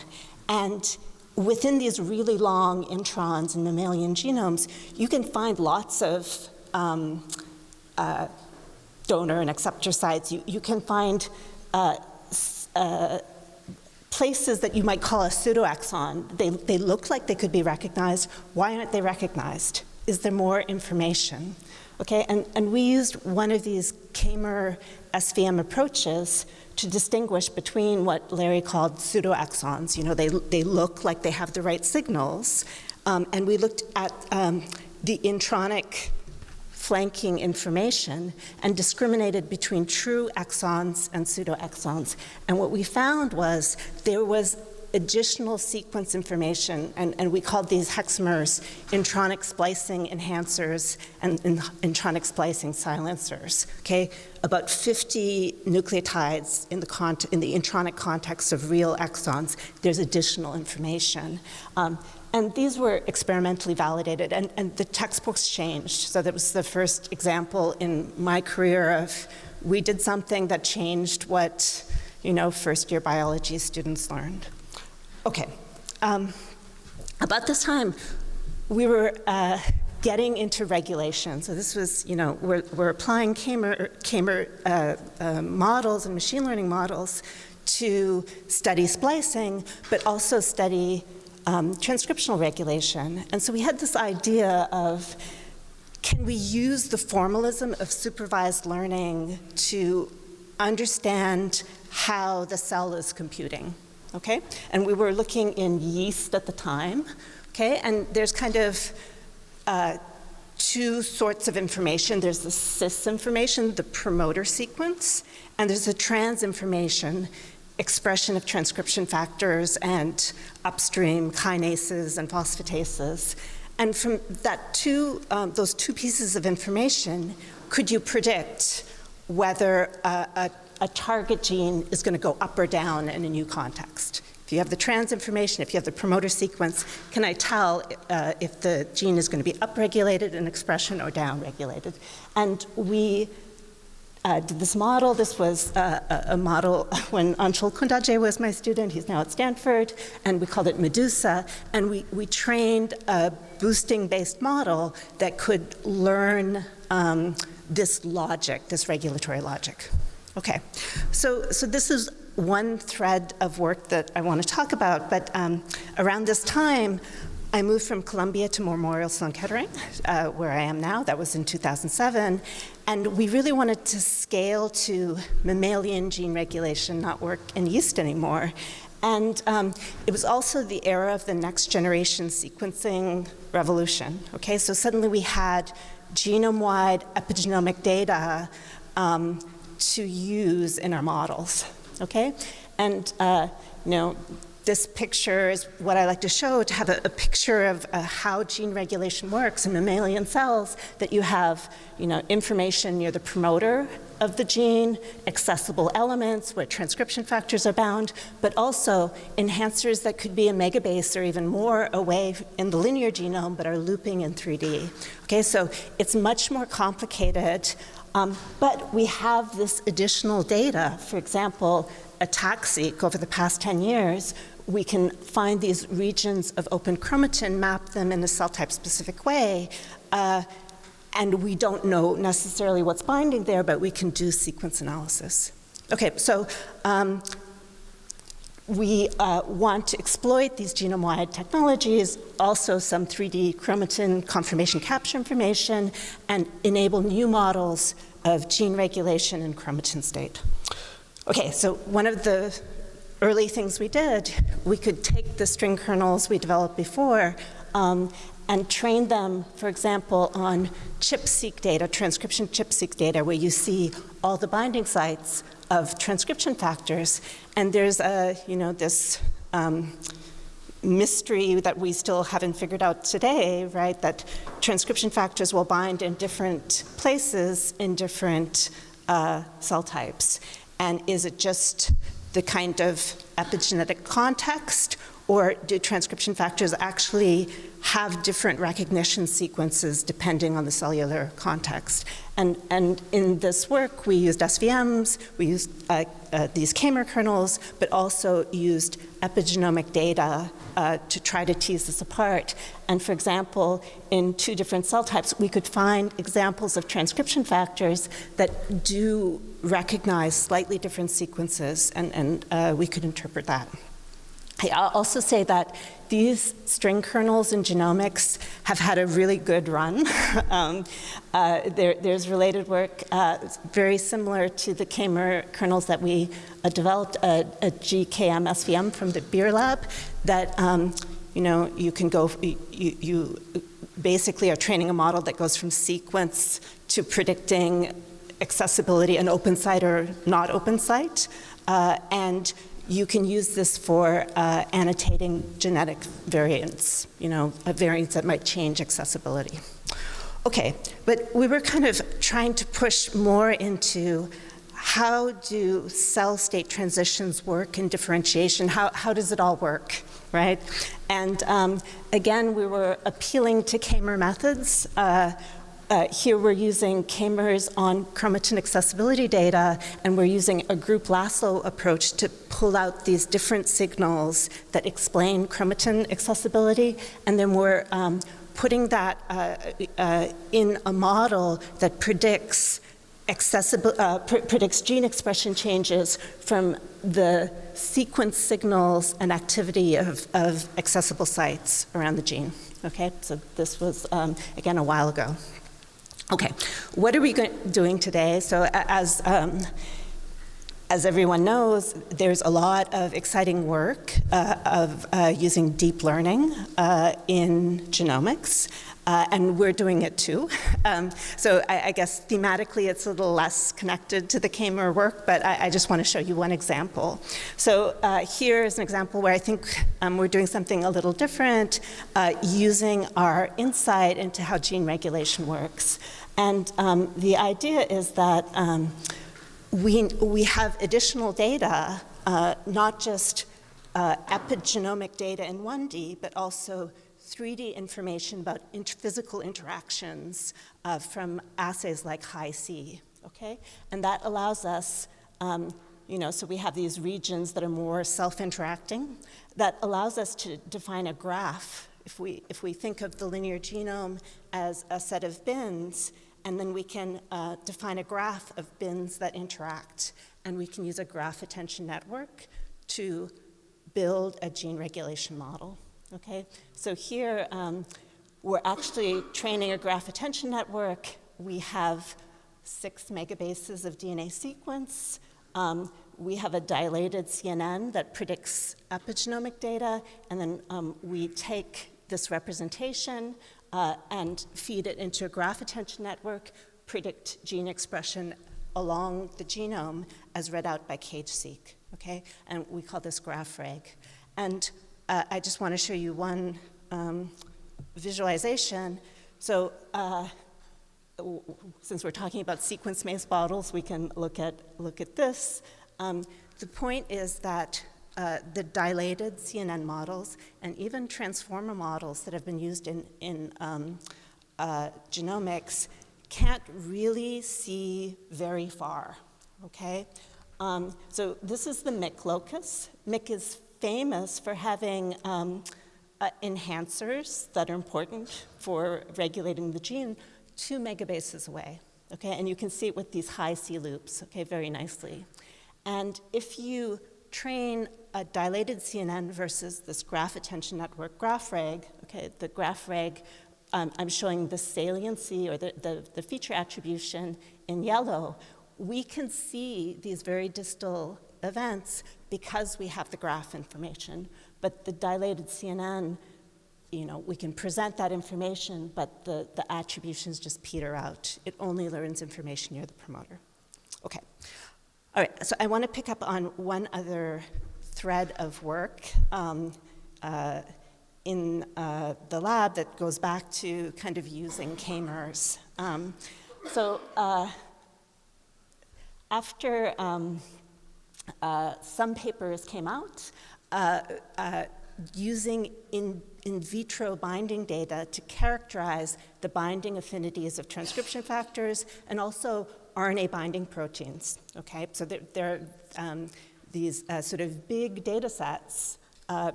And within these really long introns in mammalian genomes, you can find lots of donor and acceptor sites. You can find places that you might call a pseudoexon. They look like they could be recognized. Why aren't they recognized? Is there more information? Okay, and we used one of these k-mer SVM approaches to distinguish between what Larry called pseudoexons. They look like they have the right signals, and we looked at the intronic flanking information and discriminated between true exons and pseudoexons. And what we found was there was additional sequence information, and we called these hexamers intronic splicing enhancers and intronic splicing silencers, okay? About 50 nucleotides in the intronic context of real exons, there's additional information. And these were experimentally validated, and the textbooks changed. So that was the first example in my career of we did something that changed what, first-year biology students learned. Okay, about this time, we were getting into regulation. So this was, we're applying k-mer models and machine learning models to study splicing, but also study transcriptional regulation. And so we had this idea of, can we use the formalism of supervised learning to understand how the cell is computing? Okay, and we were looking in yeast at the time, okay, and there's kind of two sorts of information. There's the cis information, the promoter sequence, and there's the trans information, expression of transcription factors and upstream kinases and phosphatases. And from that those two pieces of information, could you predict whether a target gene is going to go up or down in a new context? If you have the trans information, if you have the promoter sequence, can I tell if the gene is going to be upregulated in expression or downregulated? And we did this model. This was a model when Anshul Kundaje was my student. He's now at Stanford, and we called it Medusa. And we trained a boosting-based model that could learn this logic, this regulatory logic. Okay, so this is one thread of work that I want to talk about, but around this time, I moved from Columbia to Memorial Sloan Kettering, where I am now. That was in 2007, and we really wanted to scale to mammalian gene regulation, not work in yeast anymore. And it was also the era of the next generation sequencing revolution, okay? So suddenly we had genome-wide epigenomic data to use in our models, okay? And, this picture is what I like to show, to have a picture of how gene regulation works in mammalian cells, that you have, information near the promoter of the gene, accessible elements where transcription factors are bound, but also enhancers that could be a megabase or even more away in the linear genome, but are looping in 3D. Okay, so it's much more complicated, but we have this additional data. For example, a tax-seq over the past 10 years, we can find these regions of open chromatin, map them in a cell type specific way, and we don't know necessarily what's binding there, but we can do sequence analysis. Okay, so we want to exploit these genome-wide technologies, also some 3D chromatin conformation capture information, and enable new models of gene regulation and chromatin state. Okay, so one of the early things we did, we could take the string kernels we developed before and train them, for example, on ChIP-seq data, transcription ChIP-seq data, where you see all the binding sites of transcription factors. And there's this mystery that we still haven't figured out today, right? That transcription factors will bind in different places in different cell types. And is it just the kind of epigenetic context, or do transcription factors actually have different recognition sequences depending on the cellular context? And in this work, we used SVMs, we used these K-mer kernels, but also used epigenomic data to try to tease this apart. And for example, in 2 different cell types, we could find examples of transcription factors that do recognize slightly different sequences, and we could interpret that. I'll also say that these string kernels in genomics have had a really good run. There's related work very similar to the K-mer kernels that we developed, a GKM SVM from the Beer Lab, that you can go, you basically are training a model that goes from sequence to predicting accessibility and open site or not open site. And you can use this for annotating genetic variants, variants that might change accessibility. Okay, but we were kind of trying to push more into how do cell state transitions work in differentiation? How does it all work, right? And again, we were appealing to K-mer methods. Here we're using K-mers on chromatin accessibility data, and we're using a group lasso approach to pull out these different signals that explain chromatin accessibility, and then we're putting that in a model that predicts gene expression changes from the sequence signals and activity of accessible sites around the gene. Okay, so this was, again, a while ago. Okay, what are we doing today? So as everyone knows, there's a lot of exciting work of using deep learning in genomics, and we're doing it too. So I guess thematically it's a little less connected to the K-mer work, but I just want to show you one example. So here is an example where I think we're doing something a little different, using our insight into how gene regulation works. And the idea is that we have additional data, not just epigenomic data in 1D, but also 3D information about physical interactions from assays like Hi-C, okay? And that allows us, so we have these regions that are more self-interacting. That allows us to define a graph. If we think of the linear genome as a set of bins, and then we can define a graph of bins that interact, and we can use a graph attention network to build a gene regulation model, okay? So here, we're actually training a graph attention network. We have 6 megabases of DNA sequence. We have a dilated CNN that predicts epigenomic data, and then we take this representation and feed it into a graph attention network, predict gene expression along the genome as read out by CAGE-seq, okay? And we call this graph reg. And I just want to show you one visualization. So since we're talking about sequence-based models, we can look at this. The point is that the dilated CNN models and even transformer models that have been used in genomics can't really see very far, okay? So this is the MYC locus. MYC is famous for having enhancers that are important for regulating the gene 2 megabases away, okay? And you can see it with these high C loops, okay, very nicely. And if you train a dilated CNN versus this graph attention network GraphReg, okay, the GraphReg, I'm showing the saliency or the feature attribution in yellow. We can see these very distal events because we have the graph information. But the dilated CNN, you know, we can present that information, but the attributions just peter out. It only learns information near the promoter. Okay. All right, so I want to pick up on one other thread of work in the lab that goes back to kind of using k-mers. After some papers came out using in vitro binding data to characterize the binding affinities of transcription factors and also RNA binding proteins, okay? So there are these sort of big data sets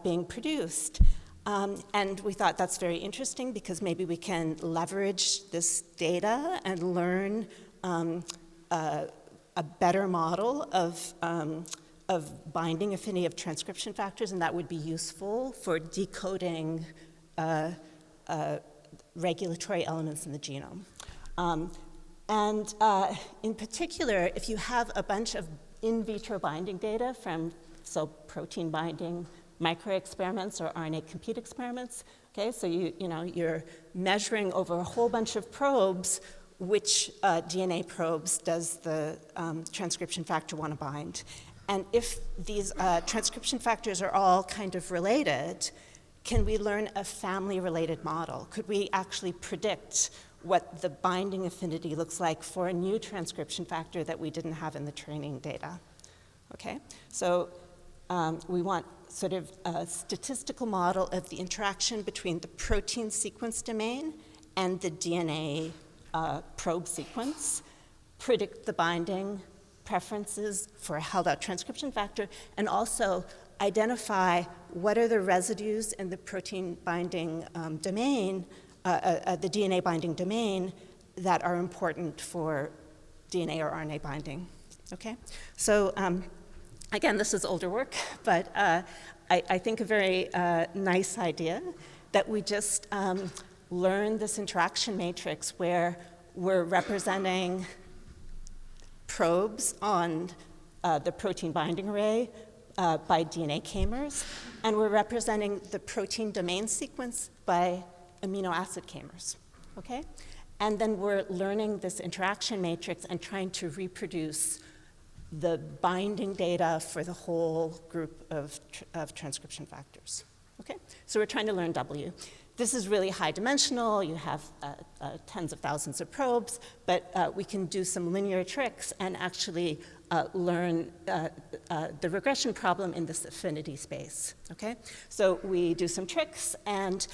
being produced. And we thought that's very interesting because maybe we can leverage this data and learn a better model of binding affinity of transcription factors, and that would be useful for decoding regulatory elements in the genome. In particular, if you have a bunch of in vitro binding data from, so protein binding microexperiments or RNA compete experiments, okay, so you're measuring over a whole bunch of probes which DNA probes does the transcription factor want to bind. And if these transcription factors are all kind of related, can we learn a family-related model? Could we actually predict what the binding affinity looks like for a new transcription factor that we didn't have in the training data? Okay, so we want sort of a statistical model of the interaction between the protein sequence domain and the DNA probe sequence, predict the binding preferences for a held-out transcription factor, and also identify what are the residues in the protein binding domain, the DNA binding domain, that are important for DNA or RNA binding, okay? So again, this is older work, but I think a very nice idea that we just learn this interaction matrix where we're representing probes on the protein binding array by DNA k-mers, and we're representing the protein domain sequence by amino acid k-mers, okay? And then we're learning this interaction matrix and trying to reproduce the binding data for the whole group of transcription factors, okay? So we're trying to learn W. This is really high dimensional. You have tens of thousands of probes, but we can do some linear tricks and actually learn the regression problem in this affinity space, okay? So we do some tricks, and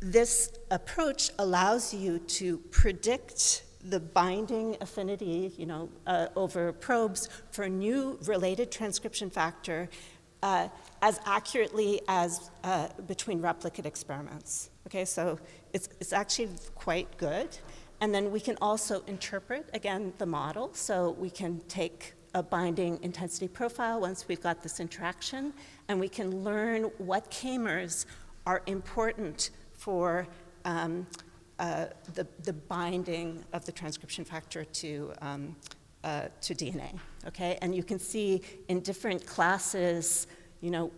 this approach allows you to predict the binding affinity, over probes for a new related transcription factor as accurately as between replicate experiments. Okay, so it's actually quite good. And then we can also interpret, again, the model. So we can take a binding intensity profile once we've got this interaction, and we can learn what k-mers are important for the binding of the transcription factor to DNA, okay? And you can see in different classes,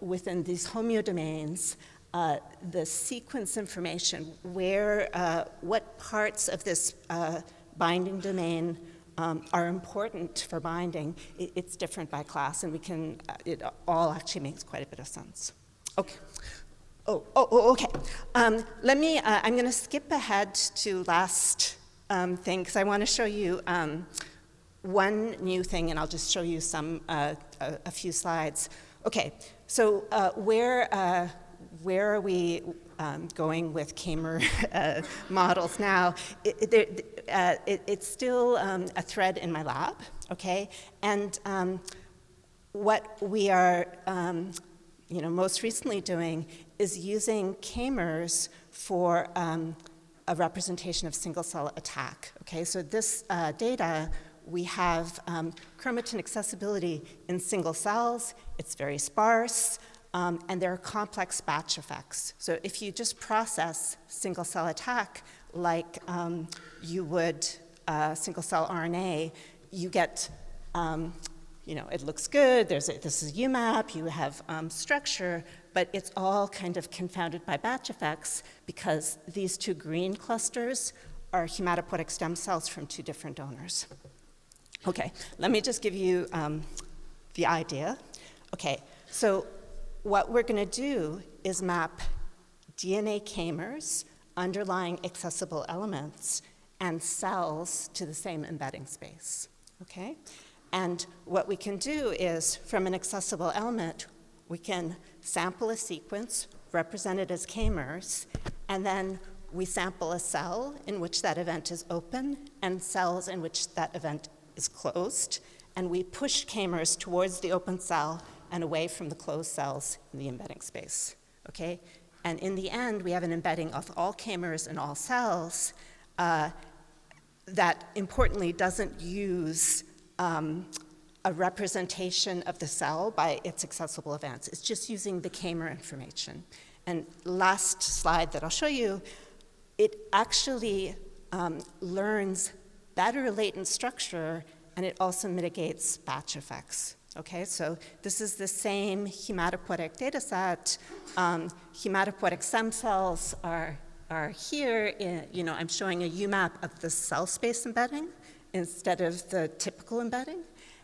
within these homeodomains, the sequence information, where, what parts of this binding domain are important for binding. It's different by class, and it all actually makes quite a bit of sense. Okay. Okay. I'm going to skip ahead to last thing, because I want to show you one new thing, and I'll just show you a few slides. Okay, so where are we going with k-mer models now? It's still a thread in my lab, okay? And what we are most recently doing is using k-mers for a representation of single-cell attack. Okay, so this data, we have chromatin accessibility in single cells. It's very sparse, and there are complex batch effects. So if you just process single-cell attack like you would single-cell RNA, you get it looks good, this is UMAP, you have structure, but it's all kind of confounded by batch effects because these two green clusters are hematopoietic stem cells from two different donors. Okay, let me just give you the idea. Okay, so what we're gonna do is map DNA k-mers, underlying accessible elements, and cells to the same embedding space, okay? And what we can do is, from an accessible element, we can sample a sequence represented as k-mers, and then we sample a cell in which that event is open and cells in which that event is closed, and we push k-mers towards the open cell and away from the closed cells in the embedding space, okay? And in the end, we have an embedding of all k-mers in all cells that, importantly, doesn't use a representation of the cell by its accessible events. It's just using the k-mer information. And last slide that I'll show you, it actually learns better latent structure, and it also mitigates batch effects. Okay, so this is the same hematopoietic data set. Hematopoietic stem cells are here. I'm showing a UMAP of the cell space embedding instead of the typical embedding.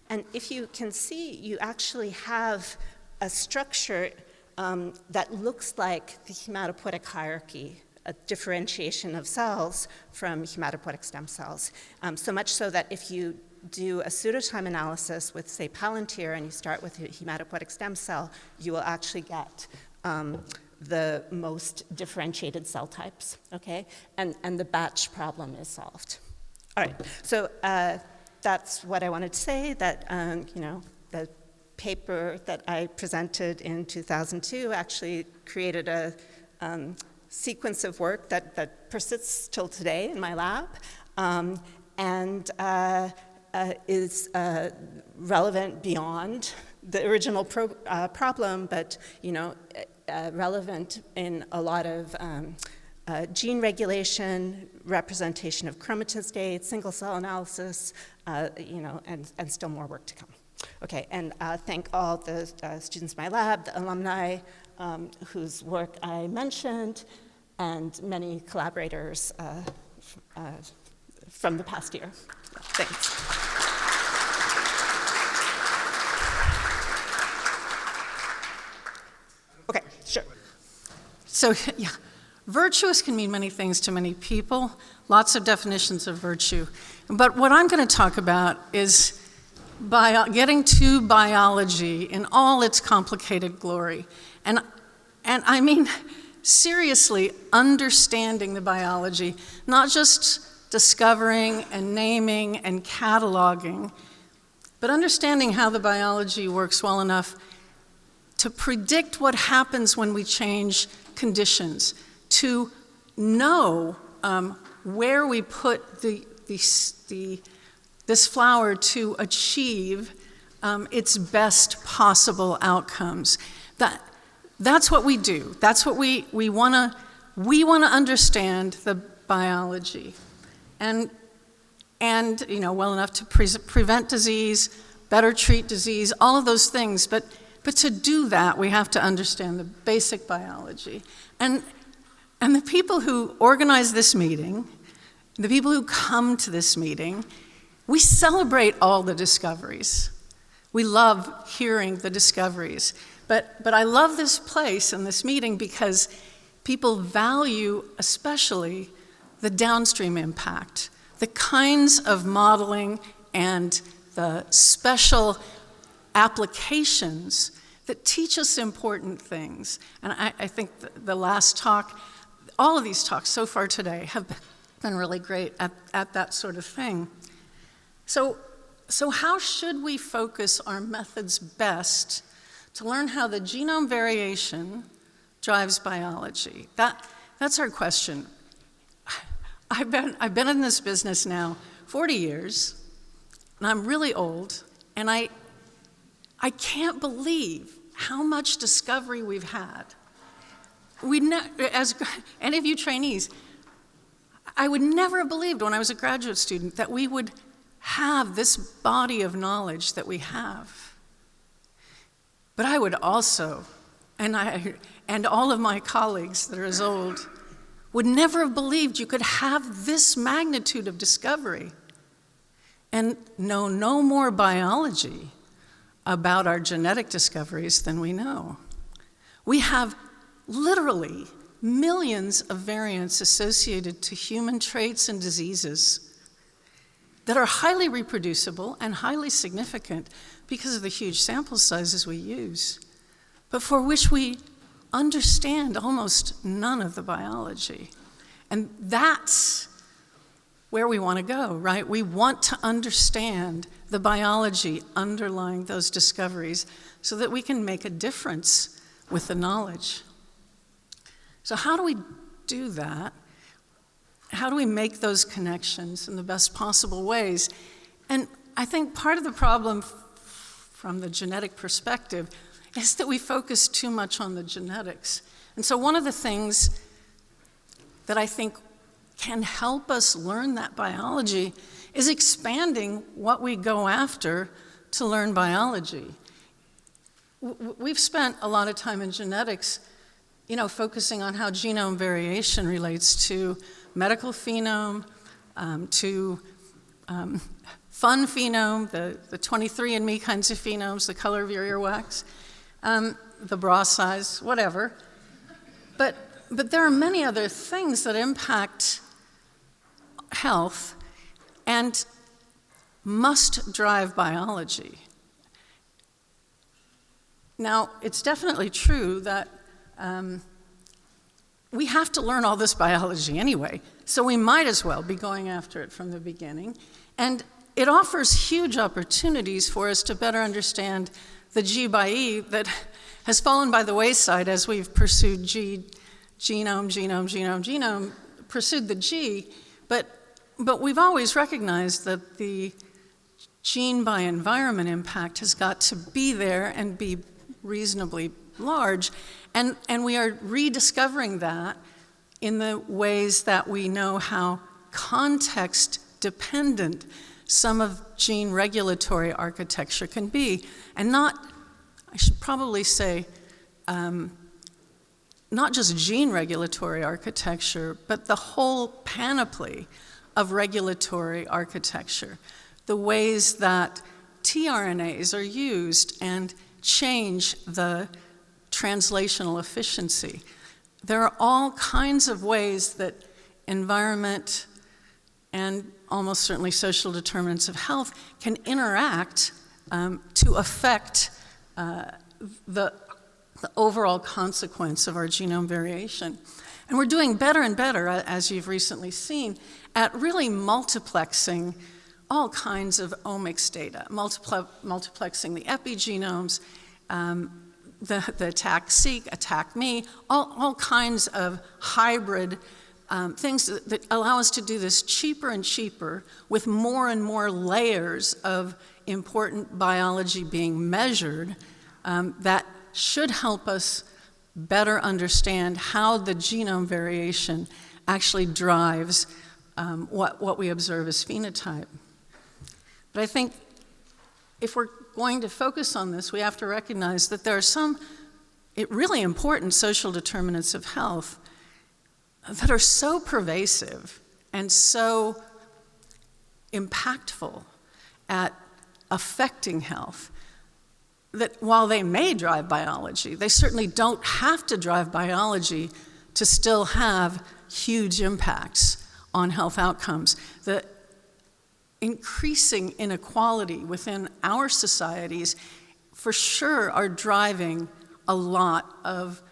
And if you can see, you actually have a structure that looks like the hematopoietic hierarchy, a differentiation of cells from hematopoietic stem cells. So much so that if you do a pseudotime analysis with, say, Palantir, and you start with a hematopoietic stem cell, you will actually get the most differentiated cell types, okay? And the batch problem is solved. All right, so that's what I wanted to say, that, the paper that I presented in 2002 actually created a sequence of work that persists till today in my lab, and is relevant beyond the original problem, but relevant in a lot of gene regulation, representation of chromatin states, single cell analysis, and still more work to come. Okay, and thank all the students in my lab, the alumni whose work I mentioned, and many collaborators from the past year. Thanks. Okay, sure. So, yeah, virtuous can mean many things to many people, lots of definitions of virtue. But what I'm going to talk about is getting to biology in all its complicated glory. And I mean, seriously, understanding the biology, not just discovering and naming and cataloging, but understanding how the biology works well enough to predict what happens when we change conditions, to know where we put this flower to achieve its best possible outcomes. That's what we do. That's what we want to understand the biology, and well enough to prevent disease, better treat disease, all of those things. But to do that, we have to understand the basic biology. And the people who organize this meeting, the people who come to this meeting, we celebrate all the discoveries. We love hearing the discoveries. But I love this place and this meeting because people value especially the downstream impact, the kinds of modeling and the special applications that teach us important things. And I think the last talk, all of these talks so far today have been really great at that sort of thing. So So how should we focus our methods best to learn how the genome variation drives biology? That's our question. I've been in this business now 40 years, and I'm really old, and I can't believe how much discovery we've had. As any of you trainees, I would never have believed when I was a graduate student that we would have this body of knowledge that we have. But I would also, and all of my colleagues that are as old, would never have believed you could have this magnitude of discovery and know no more biology about our genetic discoveries than we know. We have literally millions of variants associated to human traits and diseases that are highly reproducible and highly significant because of the huge sample sizes we use, but for which we understand almost none of the biology. And that's where we want to go, right? We want to understand the biology underlying those discoveries so that we can make a difference with the knowledge. So how do we do that? How do we make those connections in the best possible ways? And I think part of the problem from the genetic perspective is that we focus too much on the genetics. And so one of the things that I think can help us learn that biology is expanding what we go after to learn biology. We've spent a lot of time in genetics, focusing on how genome variation relates to medical phenome, to fun phenome, the 23andMe kinds of phenomes, the color of your earwax, the bra size, whatever. But there are many other things that impact health and must drive biology. Now, it's definitely true that we have to learn all this biology anyway, so we might as well be going after it from the beginning. And it offers huge opportunities for us to better understand the G by E that has fallen by the wayside as we've pursued genome, pursued the G, but we've always recognized that the gene by environment impact has got to be there and be reasonably large, and we are rediscovering that in the ways that we know how context-dependent some of gene regulatory architecture can be, and I should probably say, not just gene regulatory architecture, but the whole panoply of regulatory architecture, the ways that tRNAs are used and change the translational efficiency. There are all kinds of ways that environment and almost certainly social determinants of health can interact to affect the overall consequence of our genome variation. And we're doing better and better, as you've recently seen, at really multiplexing all kinds of omics data, multiplexing the epigenomes, the ATAC-seq, ATAC-me, all kinds of hybrid things that allow us to do this cheaper and cheaper with more and more layers of important biology being measured that should help us better understand how the genome variation actually drives what we observe as phenotype. But I think if we're going to focus on this, we have to recognize that there are some really important social determinants of health that are so pervasive and so impactful at affecting health that while they may drive biology, they certainly don't have to drive biology to still have huge impacts on health outcomes. The increasing inequality within our societies for sure are driving a lot of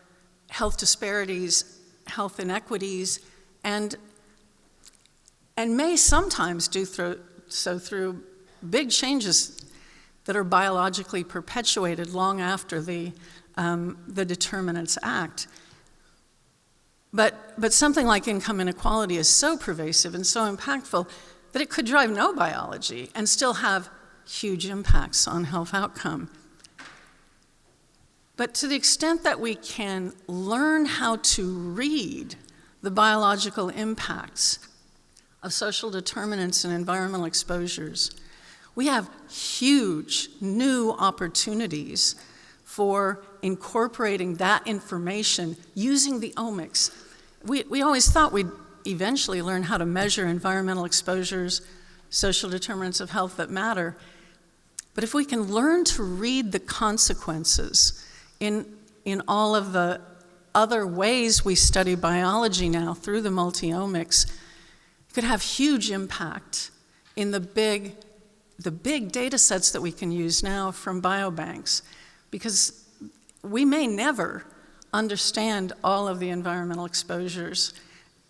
health disparities, health inequities, and may sometimes do so through big changes that are biologically perpetuated long after the determinants act. But something like income inequality is so pervasive and so impactful that it could drive no biology and still have huge impacts on health outcome. But to the extent that we can learn how to read the biological impacts of social determinants and environmental exposures, we have huge new opportunities for incorporating that information using the omics. We always thought we'd eventually learn how to measure environmental exposures, social determinants of health that matter. But if we can learn to read the consequences in all of the other ways we study biology now through the multi-omics, it could have huge impact in the big data sets that we can use now from biobanks, because we may never understand all of the environmental exposures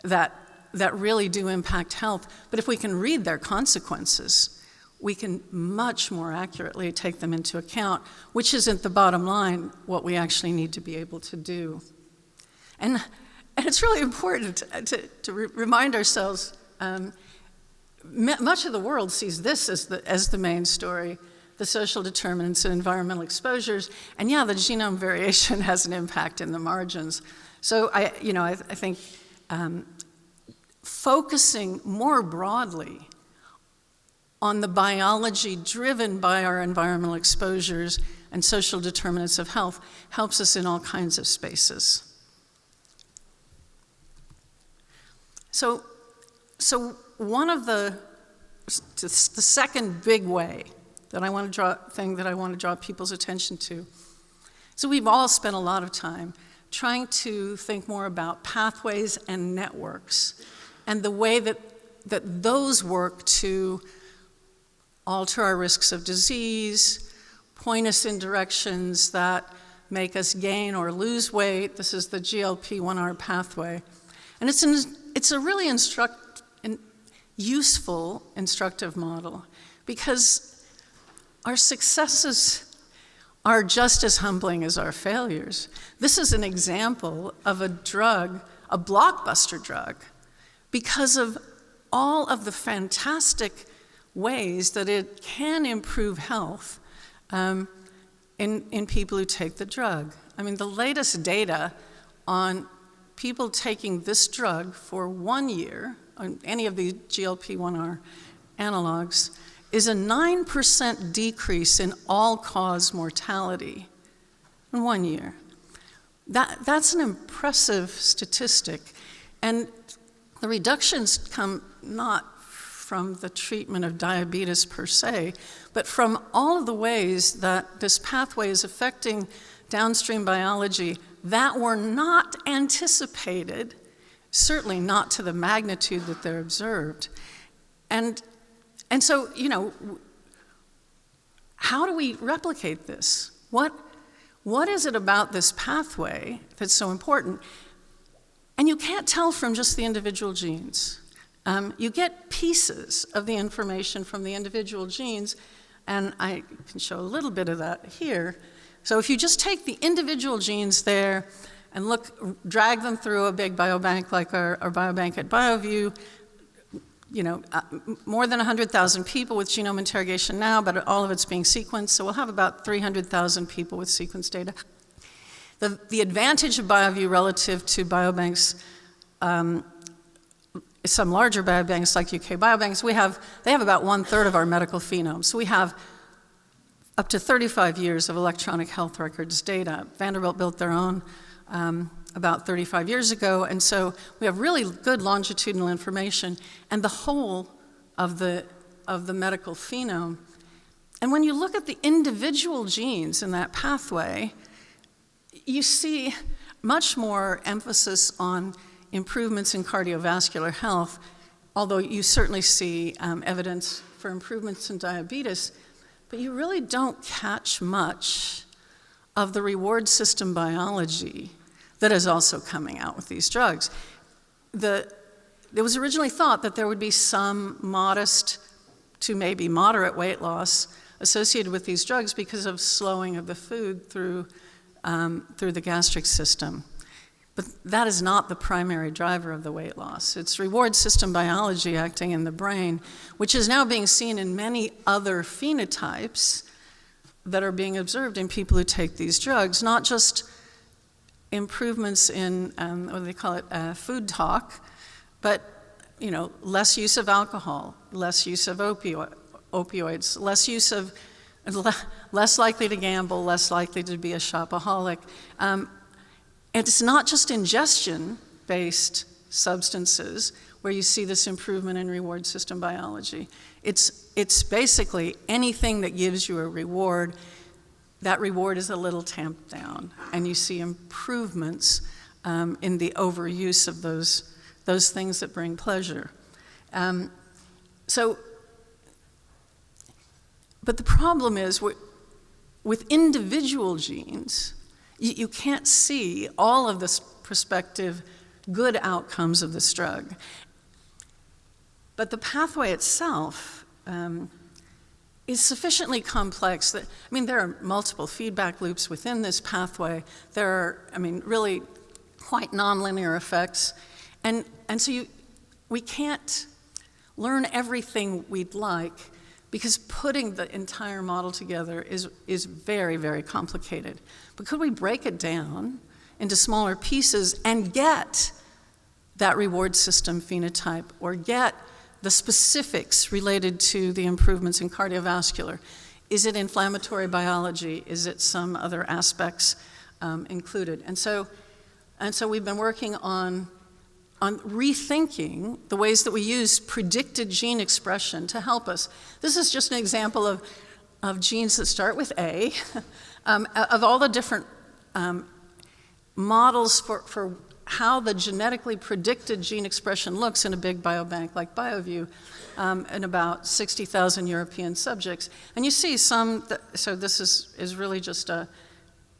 that really do impact health, but if we can read their consequences, we can much more accurately take them into account, which isn't the bottom line, what we actually need to be able to do. And it's really important to remind ourselves, much of the world sees this as the main story, the social determinants and environmental exposures, and yeah, the genome variation has an impact in the margins. So I think focusing more broadly on the biology driven by our environmental exposures and social determinants of health helps us in all kinds of spaces. So one of the second big way that I want to draw people's attention to. So we've all spent a lot of time trying to think more about pathways and networks and the way that those work to alter our risks of disease, point us in directions that make us gain or lose weight. This is the GLP-1R pathway. And it's a really useful, instructive model, because our successes are just as humbling as our failures. This is an example of a drug, a blockbuster drug, because of all of the fantastic ways that it can improve health in people who take the drug. I mean, the latest data on people taking this drug for 1 year, on any of the GLP-1R analogs, is a 9% decrease in all-cause mortality in 1 year. That's an impressive statistic. And the reductions come not from the treatment of diabetes per se, but from all of the ways that this pathway is affecting downstream biology that were not anticipated, certainly not to the magnitude that they're observed. And so, how do we replicate this? What is it about this pathway that's so important? And you can't tell from just the individual genes. You get pieces of the information from the individual genes, and I can show a little bit of that here. So if you just take the individual genes there and drag them through a big biobank like our biobank at BioView, more than 100,000 people with genome interrogation now, but all of it's being sequenced, so we'll have about 300,000 people with sequence data. The advantage of BioView relative to biobanks, some larger biobanks like UK Biobanks, they have about 1/3 of our medical phenome. So we have up to 35 years of electronic health records data. Vanderbilt built their own about 35 years ago, and so we have really good longitudinal information and the whole of the medical phenome. And when you look at the individual genes in that pathway, you see much more emphasis on improvements in cardiovascular health, although you certainly see evidence for improvements in diabetes, but you really don't catch much of the reward system biology that is also coming out with these drugs. It was originally thought that there would be some modest to maybe moderate weight loss associated with these drugs because of slowing of the food through the gastric system. But that is not the primary driver of the weight loss. It's reward system biology acting in the brain, which is now being seen in many other phenotypes that are being observed in people who take these drugs, not just improvements in, what do they call it, food talk, but less use of alcohol, less use of opioids, less likely to gamble, less likely to be a shopaholic. It's not just ingestion-based substances where you see this improvement in reward system biology. It's basically anything that gives you a reward. That reward is a little tamped down, and you see improvements in the overuse of those things that bring pleasure. But the problem is with individual genes, you can't see all of this prospective good outcomes of this drug. But the pathway itself is sufficiently complex that, there are multiple feedback loops within this pathway. There are, really quite nonlinear effects. And so we can't learn everything we'd like because putting the entire model together is very, very complicated. But could we break it down into smaller pieces and get that reward system phenotype or get the specifics related to the improvements in cardiovascular? Is it inflammatory biology? Is it some other aspects included? And so we've been working on rethinking the ways that we use predicted gene expression to help us. This is just an example of genes that start with A, of all the different models for how the genetically predicted gene expression looks in a big biobank like BioView in about 60,000 European subjects. And you see some, so this is really just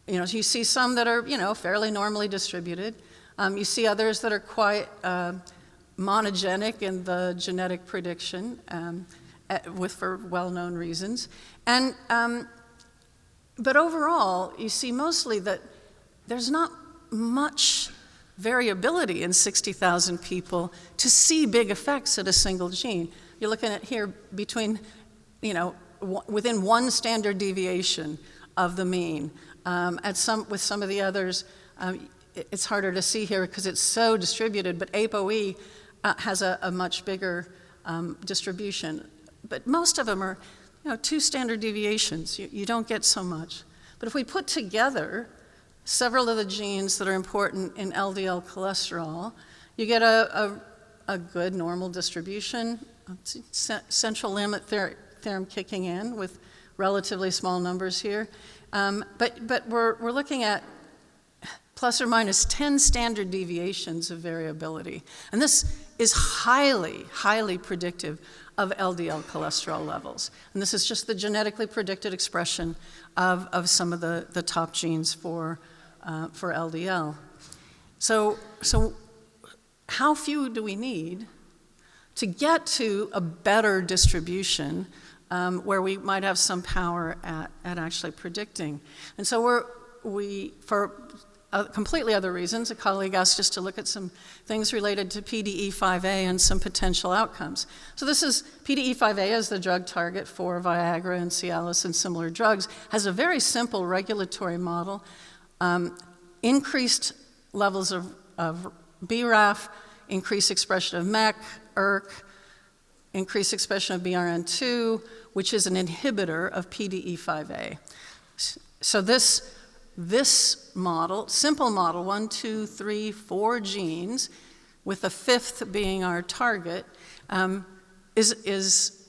you see some that are, fairly normally distributed. You see others that are quite monogenic in the genetic prediction for well-known reasons. And, but overall, you see mostly that there's not much variability in 60,000 people to see big effects at a single gene. You're looking at here between, within one standard deviation of the mean. With some of the others, it's harder to see here because it's so distributed, but ApoE has a much bigger distribution. But most of them are, 2 standard deviations. You don't get so much. But if we put together several of the genes that are important in LDL cholesterol, you get a good normal distribution, central limit theorem kicking in with relatively small numbers here. But we're looking at plus or minus 10 standard deviations of variability. And this is highly, highly predictive of LDL cholesterol levels. And this is just the genetically predicted expression of some of the top genes for LDL. So how few do we need to get to a better distribution where we might have some power at actually predicting? And so for completely other reasons, a colleague asked us to look at some things related to PDE5A and some potential outcomes. So this is PDE5A as the drug target for Viagra and Cialis and similar drugs, has a very simple regulatory model. Increased levels of BRAF, increased expression of MEK, ERK, increased expression of BRN2, which is an inhibitor of PDE5A. So this model, simple model, 1, 2, 3, 4 genes, with the 5th being our target, is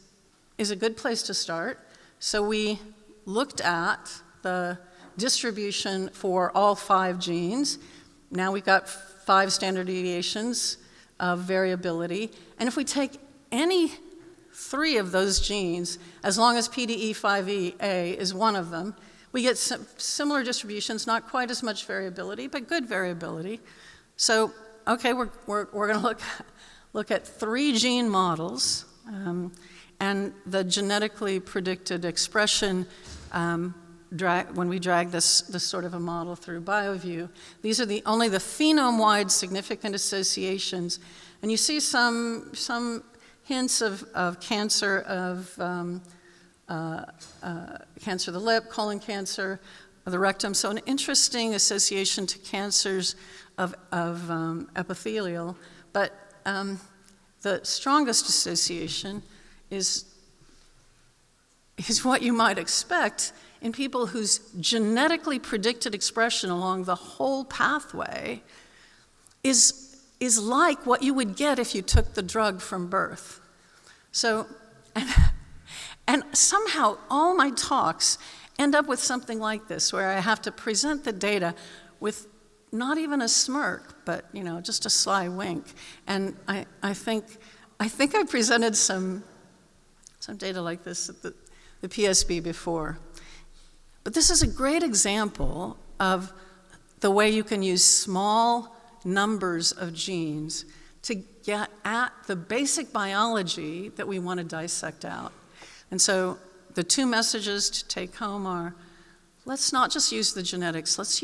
a good place to start. So we looked at the distribution for all 5 genes. Now we've got 5 standard deviations of variability. And if we take any 3 of those genes, as long as PDE5A is one of them, we get similar distributions, not quite as much variability, but good variability. So, okay, we're going to look at 3 gene models, and the genetically predicted expression when we drag this sort of a model through BioView. These are only the phenome-wide significant associations, and you see some hints of cancer cancer of the lip, colon cancer of the rectum. So an interesting association to cancers of epithelial, but the strongest association is what you might expect in people whose genetically predicted expression along the whole pathway is like what you would get if you took the drug from birth. So, and somehow all my talks end up with something like this, where I have to present the data with not even a smirk, but just a sly wink. And I think I presented some data like this at the PSB before. But this is a great example of the way you can use small numbers of genes to get at the basic biology that we want to dissect out. And so the two messages to take home are, let's not just use the genetics, let's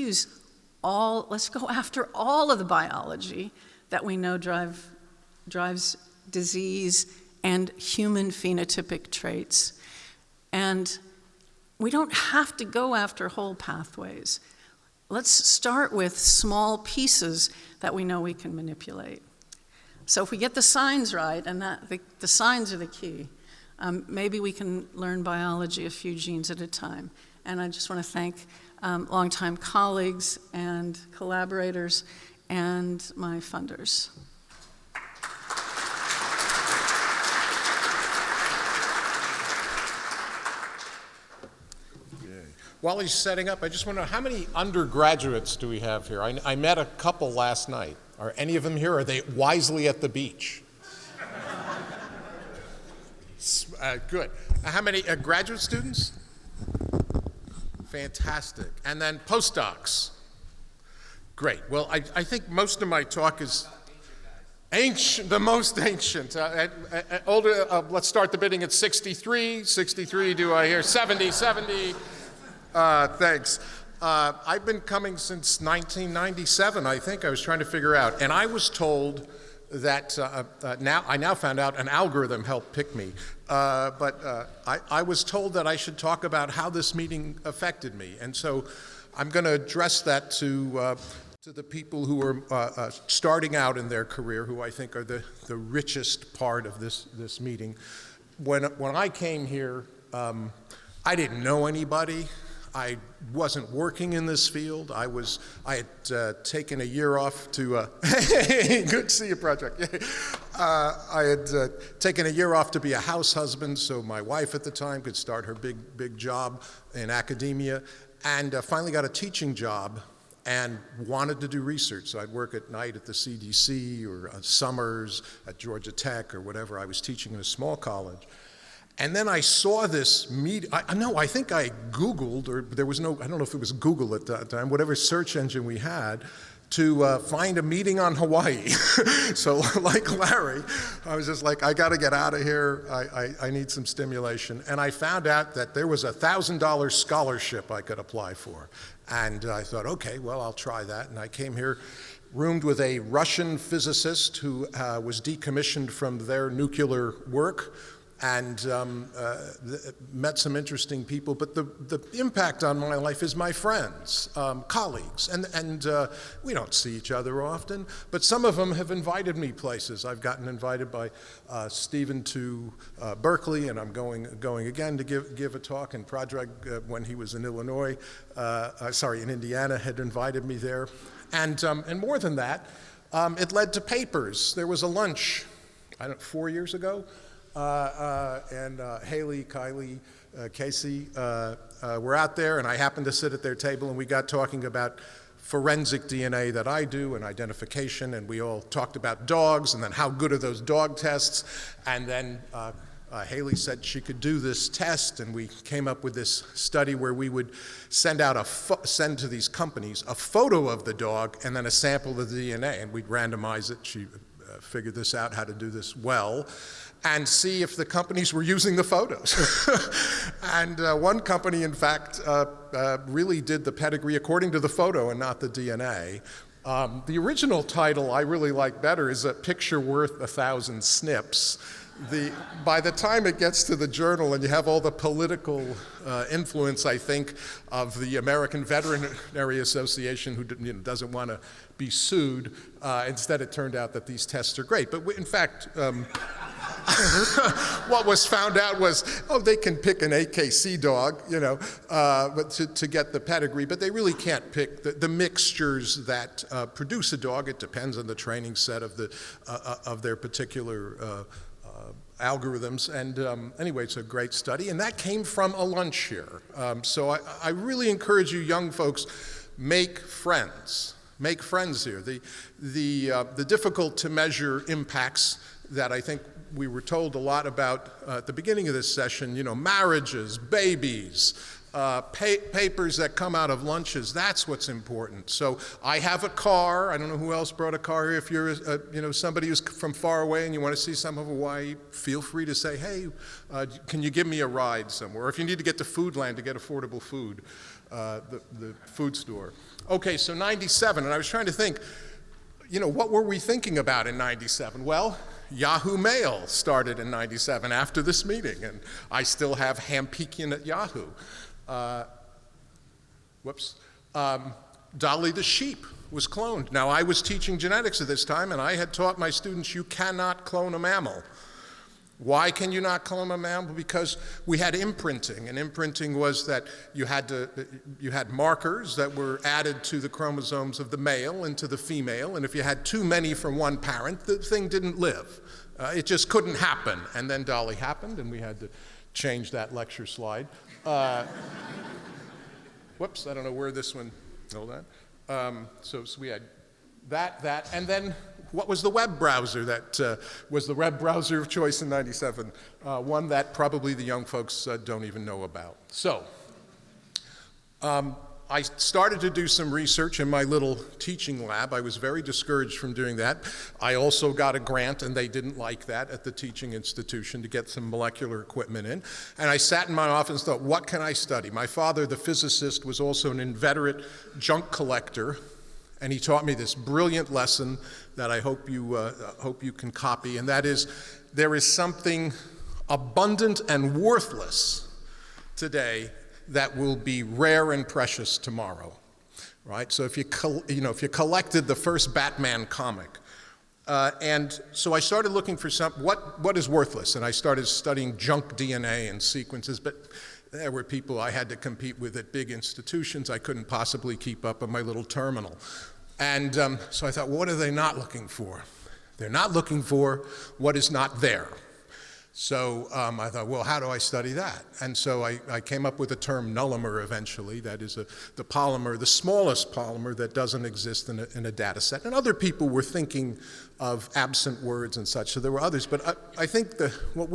go after all of the biology that we know drives disease and human phenotypic traits. And we don't have to go after whole pathways. Let's start with small pieces that we know we can manipulate. So if we get the signs right, and the signs are the key, maybe we can learn biology a few genes at a time. And I just want to thank longtime colleagues and collaborators and my funders. While he's setting up, I just want to know, how many undergraduates do we have here? I met a couple last night. Are any of them here? Are they wisely at the beach? Good. How many graduate students? Fantastic. And then postdocs? Great. Well, I think most of my talk is ancient, the most ancient. Older, let's start the bidding at 63. 63, do I hear? 70. Thanks. I've been coming since 1997, I think. I was trying to figure out. And I was told that I now found out an algorithm helped pick me. But I was told that I should talk about how this meeting affected me. And so I'm going to address that to the people who are starting out in their career, who I think are the richest part of this meeting. When I came here, I didn't know anybody. I wasn't working in this field. I had taken a year off to, good to see you, Project. I had taken a year off to be a house husband, so my wife at the time could start her big job in academia, and finally got a teaching job and wanted to do research. So I'd work at night at the CDC or summers at Georgia Tech or whatever. I was teaching in a small college. And then I saw this I think I Googled, or there was no, I don't know if it was Google at that time, whatever search engine we had, to find a meeting on Hawaii. So like Larry, I was just like, I got to get out of here. I need some stimulation. And I found out that there was a $1,000 scholarship I could apply for. And I thought, okay, well, I'll try that. And I came here, roomed with a Russian physicist who was decommissioned from their nuclear work, and met some interesting people. But the impact on my life is my friends, colleagues, and we don't see each other often, but some of them have invited me places. I've gotten invited by Stephen to Berkeley, and I'm going again to give a talk, and Padraig, when he was in Illinois, in Indiana, had invited me there. And more than that, it led to papers. There was a lunch, 4 years ago, and Haley, Kylie, Casey were out there, and I happened to sit at their table, and we got talking about forensic DNA that I do and identification, and we all talked about dogs, and then how good are those dog tests, and then Haley said she could do this test, and we came up with this study where we would send to these companies a photo of the dog and then a sample of the DNA, and we'd randomize it. She figure this out, how to do this well, and see if the companies were using the photos. And one company, in fact, really did the pedigree according to the photo and not the DNA. The original title I really like better is A Picture Worth 1,000 Snips. By the time it gets to the journal and you have all the political influence, I think, of the American Veterinary Association, who doesn't want to be sued, instead it turned out that these tests are great. But in fact, what was found out was, they can pick an AKC dog, but to get the pedigree, but they really can't pick the mixtures that produce a dog. It depends on the training set of their particular algorithms. And anyway, it's a great study, and that came from a lunch here. So I really encourage you young folks, make friends. Make friends here. The difficult to measure impacts that I think we were told a lot about at the beginning of this session, marriages, babies, papers that come out of lunches, that's what's important. So I have a car. I don't know who else brought a car here. If you're somebody who's from far away and you want to see some of Hawaii, feel free to say, hey, can you give me a ride somewhere? Or if you need to get to Foodland to get affordable food, the food store. Okay, so 97, and I was trying to think, what were we thinking about in 97? Well, Yahoo Mail started in 97 after this meeting, and I still have Hampekian at Yahoo. Dolly the sheep was cloned. Now, I was teaching genetics at this time, and I had taught my students you cannot clone a mammal. Why can you not clone a mammal? Because we had imprinting, and imprinting was that you had markers that were added to the chromosomes of the male and to the female, and if you had too many from one parent, the thing didn't live. It just couldn't happen. And then Dolly happened, and we had to change that lecture slide. Whoops, I don't know where this one, hold on. So we had that, and then what was the web browser that was the web browser of choice in 97? One that probably the young folks don't even know about. So I started to do some research in my little teaching lab. I was very discouraged from doing that. I also got a grant, and they didn't like that at the teaching institution, to get some molecular equipment in. And I sat in my office and thought, what can I study? My father, the physicist, was also an inveterate junk collector, and he taught me this brilliant lesson that I hope you can copy, and that is, there is something abundant and worthless today that will be rare and precious tomorrow, right? So if you collected the first Batman comic, and so I started looking for what is worthless, and I started studying junk DNA and sequences, but there were people I had to compete with at big institutions. I couldn't possibly keep up on my little terminal. And so I thought, what are they not looking for? They're not looking for what is not there. So I thought, well, how do I study that? And so I came up with the term nullimer eventually. That is the polymer, the smallest polymer that doesn't exist in a data set. And other people were thinking of absent words and such, so there were others. But I think what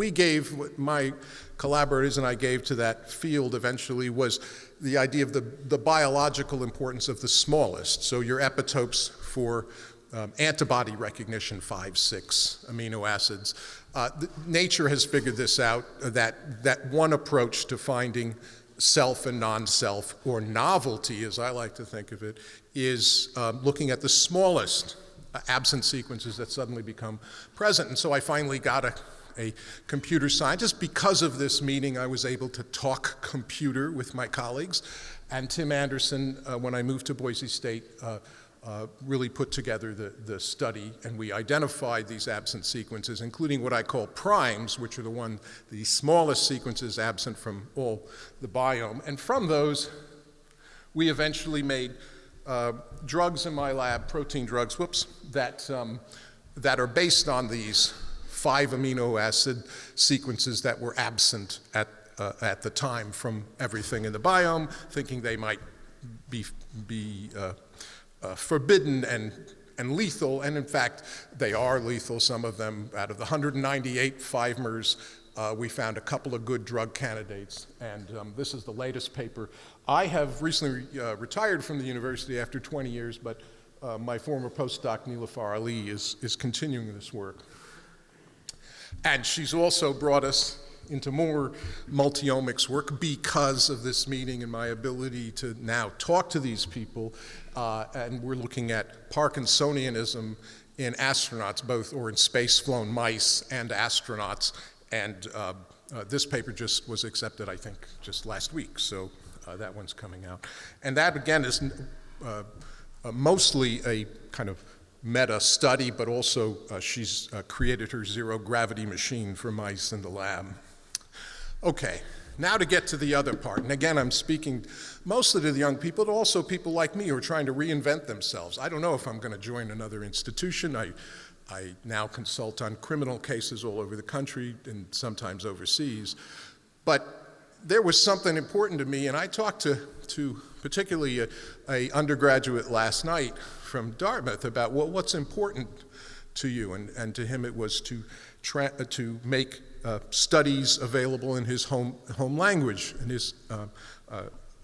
my collaborators and I gave to that field eventually was the idea of the biological importance of the smallest. So your epitopes for antibody recognition, 5, 6 amino acids. Nature has figured this out, that one approach to finding self and non-self, or novelty, as I like to think of it, is looking at the smallest absent sequences that suddenly become present. And so I finally got a computer scientist. Because of this meeting, I was able to talk computer with my colleagues. And Tim Anderson, when I moved to Boise State, really put together the study, and we identified these absent sequences, including what I call primes, which are the smallest sequences absent from all the biome. And from those, we eventually made drugs in my lab, protein drugs, that are based on these 5 amino acid sequences that were absent at the time from everything in the biome, thinking they might be forbidden and lethal, and in fact, they are lethal. Some of them, out of the 198 fivemers, we found a couple of good drug candidates, and this is the latest paper. I have recently retired from the university after 20 years, but my former postdoc, Nilüfer Ali, is continuing this work. And she's also brought us into more multi-omics work because of this meeting and my ability to now talk to these people. And we're looking at Parkinsonianism in astronauts, both, or in space-flown mice and astronauts. And this paper just was accepted, I think, just last week. So that one's coming out. And that, again, is mostly a kind of meta study, but also she's created her zero-gravity machine for mice in the lab. Okay, now to get to the other part. And again, I'm speaking mostly to the young people, but also people like me who are trying to reinvent themselves. I don't know if I'm going to join another institution. I now consult on criminal cases all over the country and sometimes overseas. But there was something important to me, and I talked to particularly a undergraduate last night from Dartmouth about, well, what's important to you? And to him it was to make studies available in his home language, in his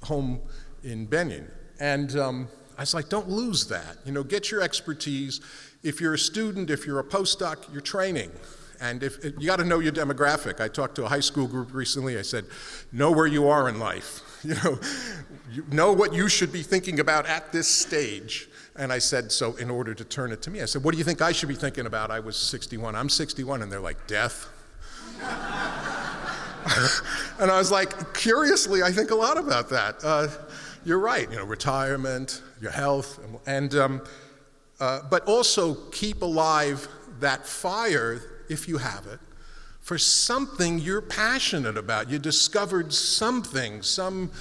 home in Benin. And I was like, don't lose that. You know, get your expertise. If you're a student, if you're a postdoc, you're training. And if you got to know your demographic. I talked to a high school group recently. I said, know where you are in life. You know what you should be thinking about at this stage. And I said, so in order to turn it to me, I said, what do you think I should be thinking about? I was 61. I'm 61. And they're like, death. And I was like, curiously, I think a lot about that. You're right. You know, retirement, your health, but also keep alive that fire, if you have it, for something you're passionate about. You discovered something, some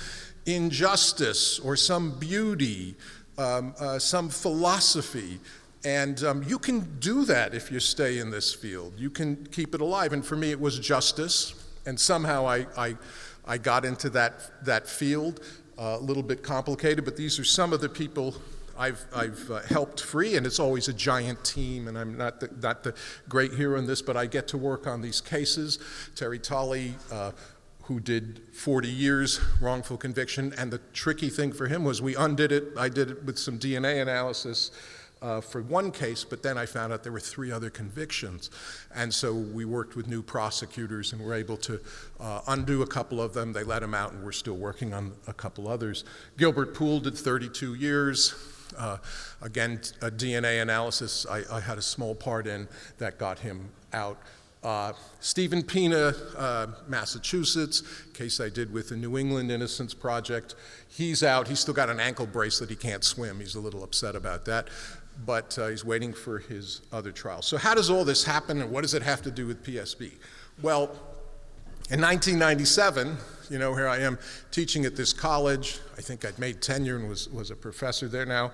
injustice or some beauty, some philosophy. And you can do that if you stay in this field. You can keep it alive. And for me, it was justice. And somehow I got into that field. A little bit complicated, but these are some of the people I've helped free, and it's always a giant team, and I'm not the great hero in this, but I get to work on these cases. Terry Tolley, who did 40 years wrongful conviction, and the tricky thing for him was we undid it. I did it with some DNA analysis for one case, but then I found out there were 3 other convictions. And so we worked with new prosecutors and were able to undo a couple of them. They let them out, and we're still working on a couple others. Gilbert Poole did 32 years. Again, a DNA analysis I had a small part in that got him out. Stephen Pina, Massachusetts, case I did with the New England Innocence Project. He's out. He's still got an ankle bracelet. He can't swim. He's a little upset about that. But he's waiting for his other trial. So how does all this happen, and what does it have to do with PSB? Well, in 1997, you know, here I am teaching at this college. I think I'd made tenure and was a professor there now.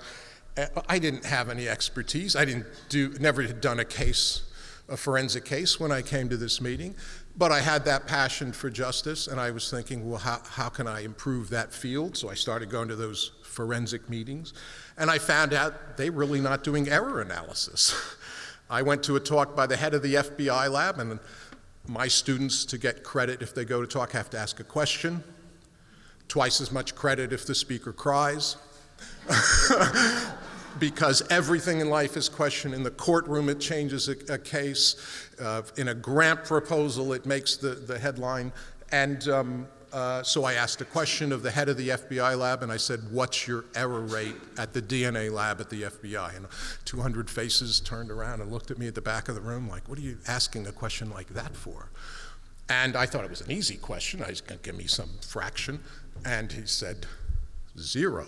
I didn't have any expertise. Never had done a forensic case when I came to this meeting, but I had that passion for justice, and I was thinking, well, how can I improve that field? So I started going to those forensic meetings, and I found out they're really not doing error analysis. I went to a talk by the head of the FBI lab, and my students, to get credit if they go to talk, have to ask a question. Twice as much credit if the speaker cries. Because everything in life is questioned. In the courtroom, it changes a case. In a grant proposal, it makes the headline. And so I asked a question of the head of the FBI lab, and I said, what's your error rate at the DNA lab at the FBI? And 200 faces turned around and looked at me at the back of the room like, what are you asking a question like that for? And I thought it was an easy question. He's going to give me some fraction. And he said, 0.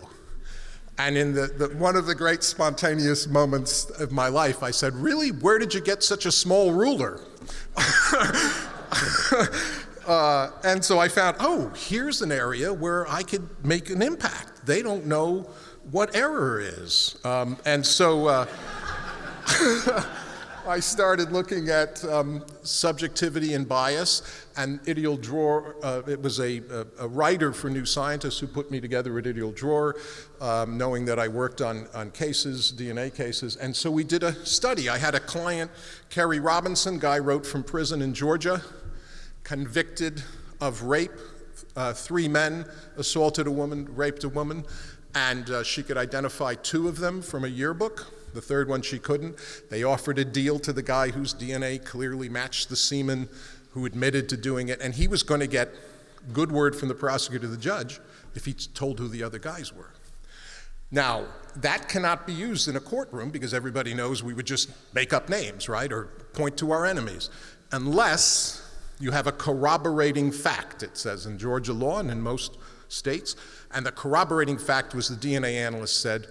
And in one of the great spontaneous moments of my life, I said, really, where did you get such a small ruler? And so I found, oh, here's an area where I could make an impact. They don't know what error is. And so I started looking at subjectivity and bias, and Ideal Drawer, it was a writer for New Scientist who put me together at Ideal Drawer, knowing that I worked on cases, DNA cases, and so we did a study. I had a client, Kerry Robinson, guy wrote from prison in Georgia, convicted of rape, 3 men assaulted a woman, raped a woman, and she could identify 2 of them from a yearbook. The third one she couldn't. They offered a deal to the guy whose DNA clearly matched the semen who admitted to doing it, and he was going to get good word from the prosecutor to the judge if he told who the other guys were. Now, that cannot be used in a courtroom because everybody knows we would just make up names, right, or point to our enemies, unless you have a corroborating fact, it says in Georgia law and in most states. And the corroborating fact was the DNA analyst said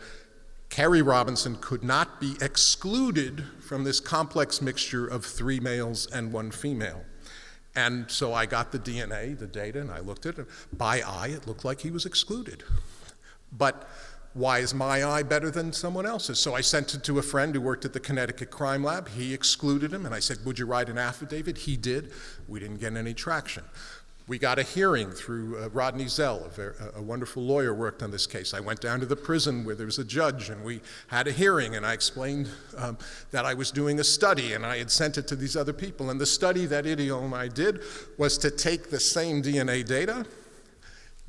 Carrie Robinson could not be excluded from this complex mixture of 3 males and 1 female. And so I got the DNA, the data, and I looked at it. By eye, it looked like he was excluded. But why is my eye better than someone else's? So I sent it to a friend who worked at the Connecticut Crime Lab. He excluded him, and I said, would you write an affidavit? He did. We didn't get any traction. We got a hearing through Rodney Zell, a wonderful lawyer, worked on this case. I went down to the prison where there was a judge, and we had a hearing, and I explained that I was doing a study, and I had sent it to these other people. And the study that Idio and I did was to take the same DNA data,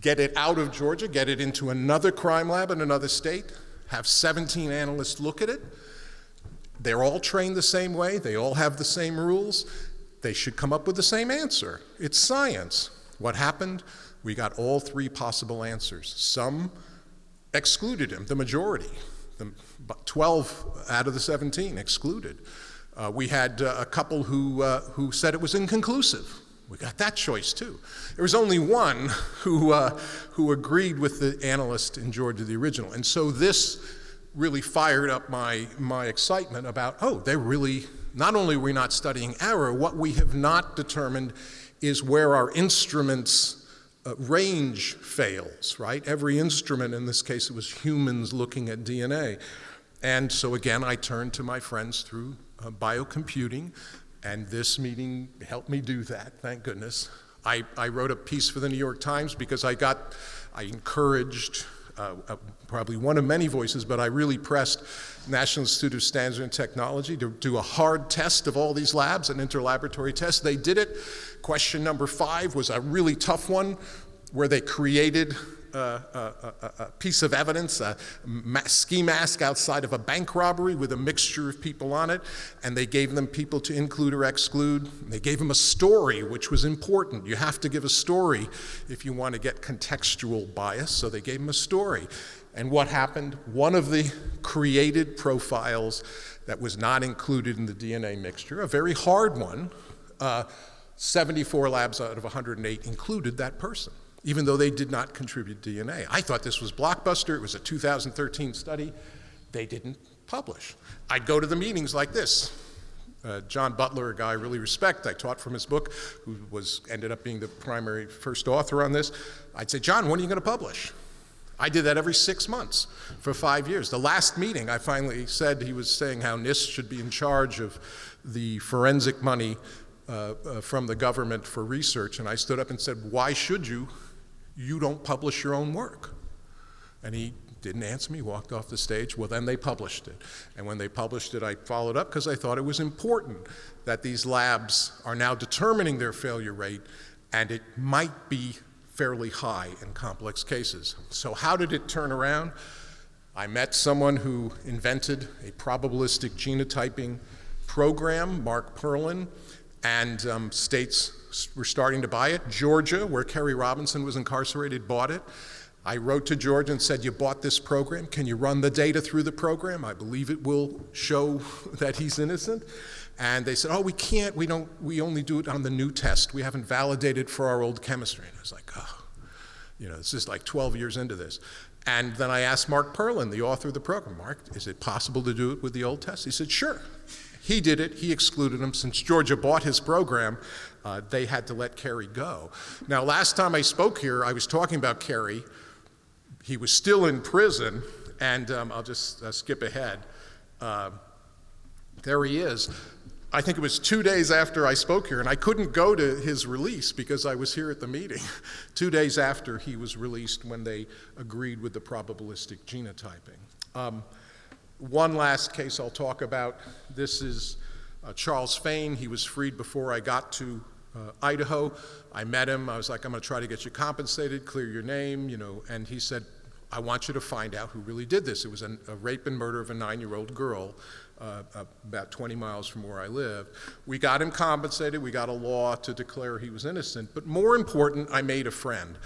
get it out of Georgia, get it into another crime lab in another state, have 17 analysts look at it. They're all trained the same way. They all have the same rules. They should come up with the same answer. It's science. What happened? We got all 3 possible answers. Some excluded him, the majority. 12 out of the 17 excluded. We had a couple who said it was inconclusive. We got that choice too. There was only one who agreed with the analyst in Georgia, the original. And so this really fired up my excitement about, oh, they're really, not only are we not studying error, what we have not determined is where our instruments' range fails, right? Every instrument, in this case it was humans looking at DNA. And so again, I turned to my friends through biocomputing, and this meeting helped me do that, thank goodness. I wrote a piece for the New York Times because I encouraged, probably one of many voices, but I really pressed National Institute of Standards and Technology to do a hard test of all these labs, an interlaboratory test. They did it. Question number 5 was a really tough one where they created a piece of evidence, a ski mask outside of a bank robbery with a mixture of people on it, and they gave them people to include or exclude. They gave them a story, which was important. You have to give a story if you want to get contextual bias, so they gave them a story. And what happened? One of the created profiles that was not included in the DNA mixture, a very hard one, 74 labs out of 108 included that person, even though they did not contribute DNA. I thought this was blockbuster. It was a 2013 study. They didn't publish. I'd go to the meetings like this. John Butler, a guy I really respect, I taught from his book, who ended up being the primary first author on this. I'd say, John, when are you going to publish? I did that every 6 months for 5 years. The last meeting, I finally said, he was saying how NIST should be in charge of the forensic money from the government for research, and I stood up and said, why should you? You don't publish your own work. And he didn't answer me, walked off the stage. Well, then they published it. And when they published it, I followed up because I thought it was important that these labs are now determining their failure rate, and it might be fairly high in complex cases. So how did it turn around? I met someone who invented a probabilistic genotyping program, Mark Perlin, and states were starting to buy it. Georgia, where Carrie Robinson was incarcerated, bought it. I wrote to Georgia and said, you bought this program, can you run the data through the program? I believe it will show that he's innocent. And they said, oh, we can't, we only do it on the new test. We haven't validated for our old chemistry. And I was like, oh, this is like 12 years into this. And then I asked Mark Perlin, the author of the program, Mark, is it possible to do it with the old test? He said, sure. He did it, he excluded him. Since Georgia bought his program, they had to let Kerry go. Now, last time I spoke here, I was talking about Kerry. He was still in prison, and I'll just skip ahead. There he is. I think it was 2 days after I spoke here, and I couldn't go to his release because I was here at the meeting. 2 days after he was released when they agreed with the probabilistic genotyping. One last case I'll talk about. This is Charles Fain. He was freed before I got to Idaho. I met him. I was like, I'm going to try to get you compensated, clear your name, and he said, I want you to find out who really did this. It was a rape and murder of a 9-year-old girl about 20 miles from where I live. We got him compensated. We got a law to declare he was innocent. But more important, I made a friend.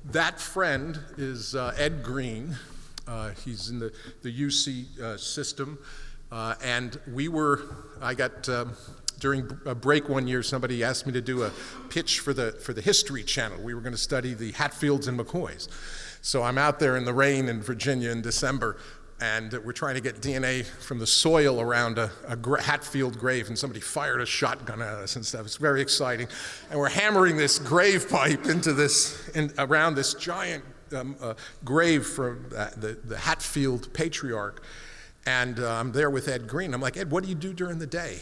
That friend is Ed Green. He's in the UC system. And during a break one year, somebody asked me to do a pitch for the History Channel. We were going to study the Hatfields and McCoys. So I'm out there in the rain in Virginia in December, and we're trying to get DNA from the soil around a Hatfield grave, and somebody fired a shotgun at us and stuff. It's very exciting. And we're hammering this grave pipe around this giant grave for the Hatfield patriarch. And I'm there with Ed Green. I'm like, Ed, what do you do during the day?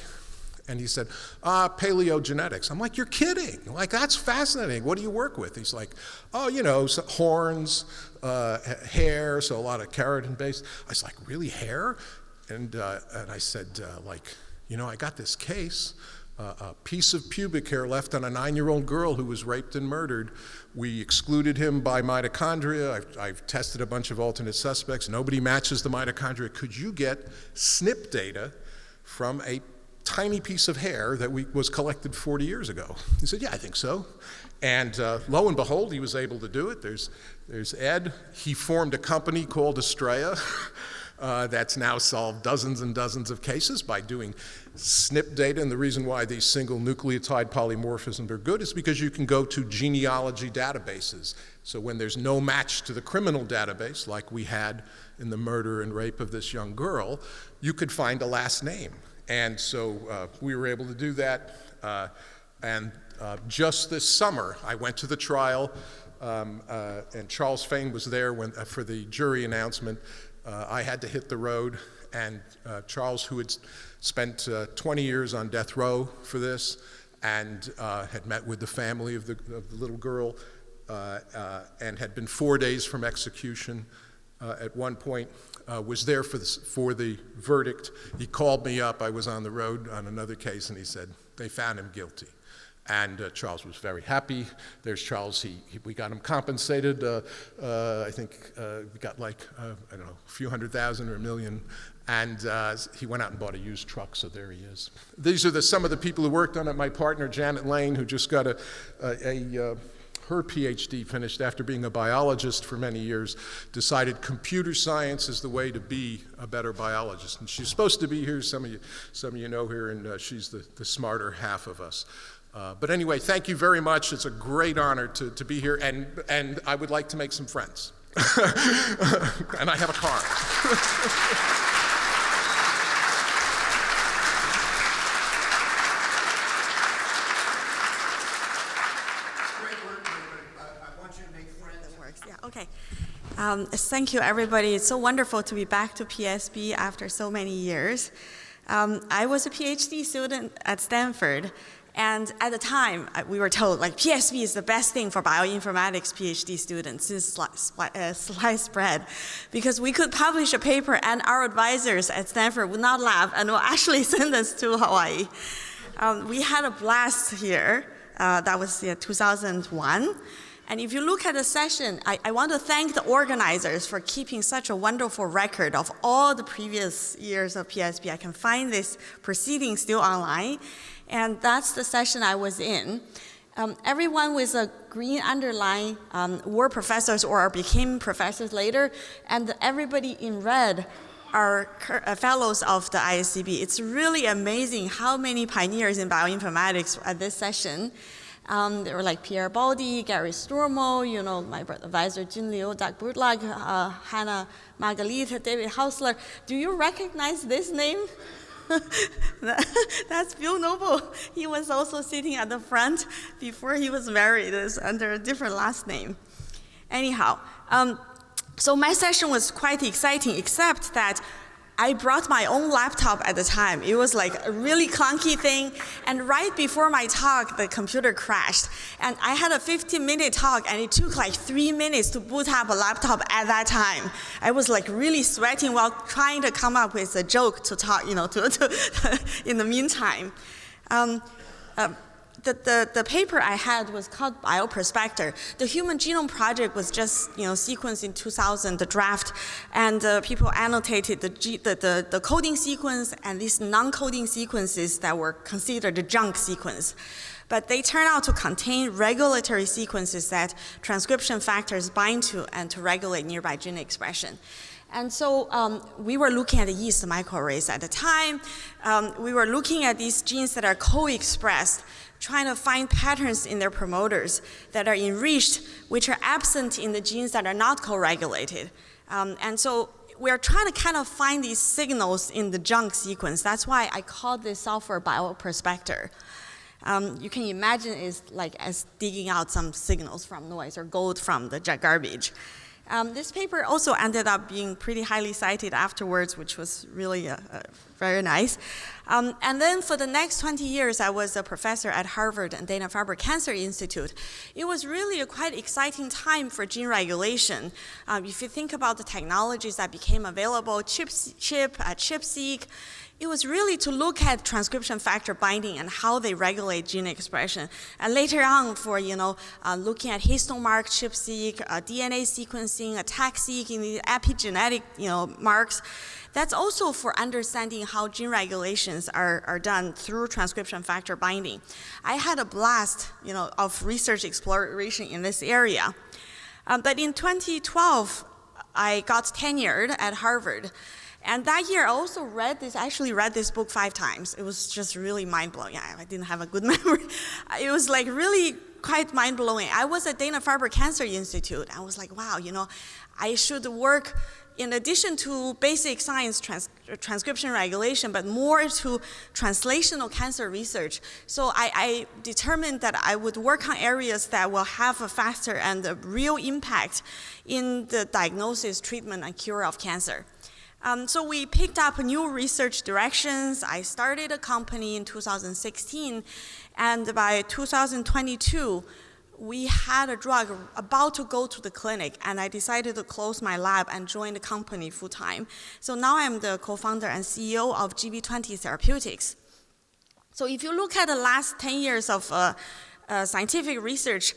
And he said, paleogenetics. I'm like, you're kidding. Like, that's fascinating. What do you work with? He's like, horns, hair, so a lot of keratin-based. I was like, really, hair? And I said, I got this case, a piece of pubic hair left on a 9-year-old girl who was raped and murdered. We excluded him by mitochondria. I've tested a bunch of alternate suspects. Nobody matches the mitochondria. Could you get SNP data from a tiny piece of hair that was collected 40 years ago? He said, yeah, I think so. And lo and behold, he was able to do it. There's Ed. He formed a company called Astrea that's now solved dozens and dozens of cases by doing SNP data. And the reason why these single nucleotide polymorphisms are good is because you can go to genealogy databases. So when there's no match to the criminal database, like we had in the murder and rape of this young girl, you could find a last name. And so we were able to do that. And just this summer, I went to the trial, and Charles Fain was there for the jury announcement. I had to hit the road, and Charles, who had spent 20 years on death row for this, and had met with the family of the little girl, and had been 4 days from execution at one point, was there for the verdict. He called me up. I was on the road on another case, and he said, they found him guilty. And Charles was very happy. There's Charles. We got him compensated. I think we got a few $100,000 or $1 million. And he went out and bought a used truck, so there he is. These are some of the people who worked on it. My partner, Janet Lane, who just got her PhD finished after being a biologist for many years, decided computer science is the way to be a better biologist. And she's supposed to be here. Some of you know her, and she's the smarter half of us. But anyway, thank you very much. It's a great honor to be here, and I would like to make some friends. And I have a car. Okay. Thank you, everybody. It's so wonderful to be back to PSB after so many years. I was a PhD student at Stanford, and at the time, we were told, PSB is the best thing for bioinformatics PhD students since sliced bread, because we could publish a paper, and our advisors at Stanford would not laugh and will actually send us to Hawaii. We had a blast here. That was 2001. And if you look at the session, I want to thank the organizers for keeping such a wonderful record of all the previous years of PSB. I can find this proceeding still online, and that's the session I was in. Everyone with a green underline were professors or became professors later, and everybody in red are fellows of the ISCB. It's really amazing how many pioneers in bioinformatics at this session. There were Pierre Baldi, Gary Stormo, my advisor Jin Liu, Doug Burtlag, Hannah Margalit, David Hausler. Do you recognize this name? That's Bill Noble. He was also sitting at the front before he was married under a different last name. Anyhow, so my session was quite exciting, except that I brought my own laptop at the time. It was a really clunky thing, and right before my talk, the computer crashed. And I had a 15-minute talk, and it took 3 minutes to boot up a laptop at that time. I was really sweating while trying to come up with a joke to talk, in the meantime. the paper I had was called Bioprospector. The Human Genome Project was just sequenced in 2000, the draft, and people annotated the coding sequence and these non-coding sequences that were considered the junk sequence. But they turn out to contain regulatory sequences that transcription factors bind to and to regulate nearby gene expression. And so we were looking at the yeast microarrays at the time. We were looking at these genes that are co-expressed, trying to find patterns in their promoters that are enriched, which are absent in the genes that are not co-regulated. And so we're trying to kind of find these signals in the junk sequence. That's why I called this software Bioprospector. You can imagine it's like as digging out some signals from noise or gold from the garbage. This paper also ended up being pretty highly cited afterwards, which was really very nice. And then for the next 20 years, I was a professor at Harvard and Dana-Farber Cancer Institute. It was really a quite exciting time for gene regulation. If you think about the technologies that became available, ChIP-seq, it was really to look at transcription factor binding and how they regulate gene expression. And later on for, looking at histone-marked ChIP-seq, DNA sequencing, ATAC-seq in the epigenetic, marks. That's also for understanding how gene regulations are done through transcription factor binding. I had a blast, of research exploration in this area. But in 2012, I got tenured at Harvard. And that year, I also actually read this book 5 times. It was just really mind-blowing. I didn't have a good memory. It was like really quite mind-blowing. I was at Dana-Farber Cancer Institute. I was like, wow, I should work in addition to basic science transcription regulation, but more to translational cancer research. So I determined that I would work on areas that will have a faster and a real impact in the diagnosis, treatment, and cure of cancer. So we picked up new research directions. I started a company in 2016, and by 2022, we had a drug about to go to the clinic, and I decided to close my lab and join the company full-time. So now I'm the co-founder and CEO of GB20 Therapeutics. So if you look at the last 10 years of scientific research,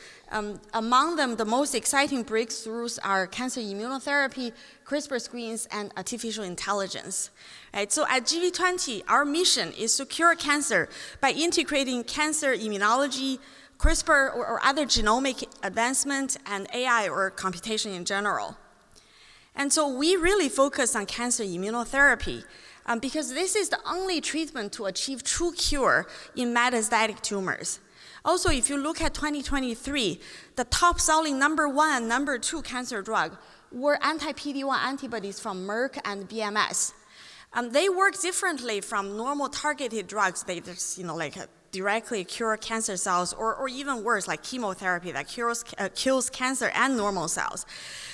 among them, the most exciting breakthroughs are cancer immunotherapy, CRISPR screens, and artificial intelligence. Right? So at GB20, our mission is to cure cancer by integrating cancer immunology, CRISPR or other genomic advancement, and AI or computation in general. And so we really focus on cancer immunotherapy because this is the only treatment to achieve true cure in metastatic tumors. Also, if you look at 2023, the top selling number 1, number 2 cancer drug were anti-PD-1 antibodies from Merck and BMS. They work differently from normal targeted drugs. They just, directly cure cancer cells, or even worse, like chemotherapy that kills cancer and normal cells.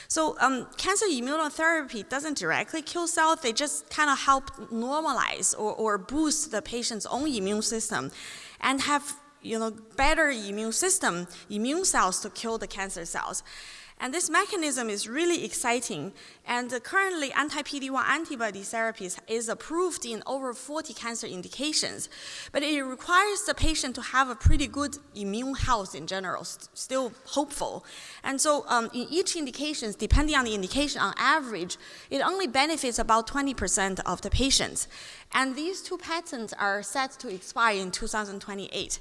So cancer immunotherapy doesn't directly kill cells. They just kind of help normalize or boost the patient's own immune system and have better immune cells to kill the cancer cells. And this mechanism is really exciting. And currently, anti-PD-1 antibody therapies is approved in over 40 cancer indications. But it requires the patient to have a pretty good immune health in general, still hopeful. And so in each indication, depending on the indication, on average, it only benefits about 20% of the patients. And these 2 patents are set to expire in 2028.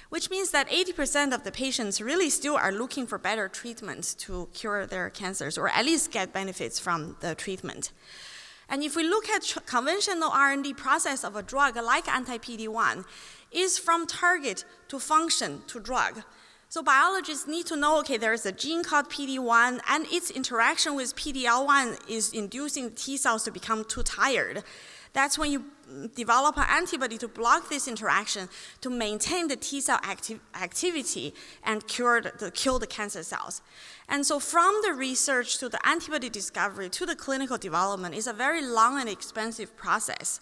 Which means that 80% of the patients really still are looking for better treatments to cure their cancers, or at least get benefits from the treatment. And if we look at conventional R&D process of a drug like anti-PD-1, is from target to function to drug. So biologists need to know, okay, there is a gene called PD-1, and its interaction with PD-L1 is inducing T cells to become too tired. That's when you develop an antibody to block this interaction to maintain the T cell activity and kill the cancer cells. And so from the research to the antibody discovery to the clinical development is a very long and expensive process.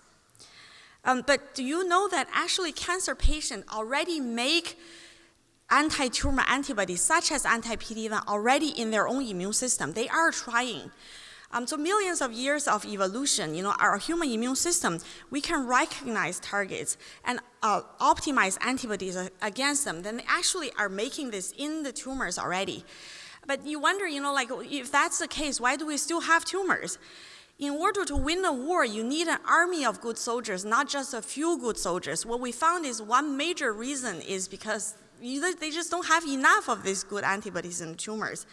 But do you know that actually cancer patients already make anti-tumor antibodies such as anti-PD-1 already in their own immune system? They are trying. So millions of years of evolution, our human immune system, we can recognize targets and optimize antibodies against them. Then they actually are making this in the tumors already. But you wonder, if that's the case, why do we still have tumors? In order to win a war, you need an army of good soldiers, not just a few good soldiers. What we found is one major reason is because they just don't have enough of these good antibodies in tumors.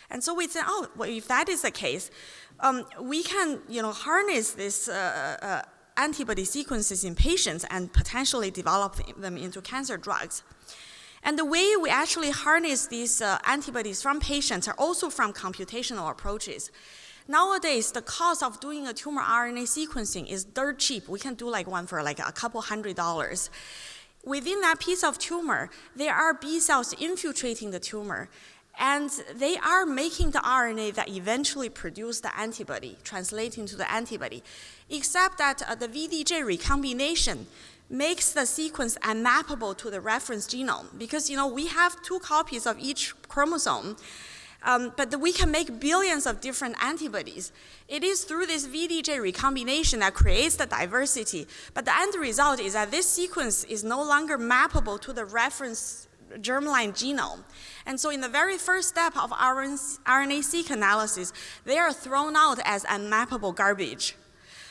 And so we said, if that is the case, we can harness this antibody sequences in patients and potentially develop them into cancer drugs. And the way we actually harness these antibodies from patients are also from computational approaches. Nowadays, the cost of doing a tumor RNA sequencing is dirt cheap. We can do one for a couple $100. Within that piece of tumor, there are B cells infiltrating the tumor, and they are making the RNA that eventually produce the antibody, translating to the antibody, except that the VDJ recombination makes the sequence unmappable to the reference genome, because we have 2 copies of each chromosome, but we can make billions of different antibodies. It is through this VDJ recombination that creates the diversity, but the end result is that this sequence is no longer mappable to the reference germline genome. And so in the very first step of RNA-seq analysis, they are thrown out as unmappable garbage.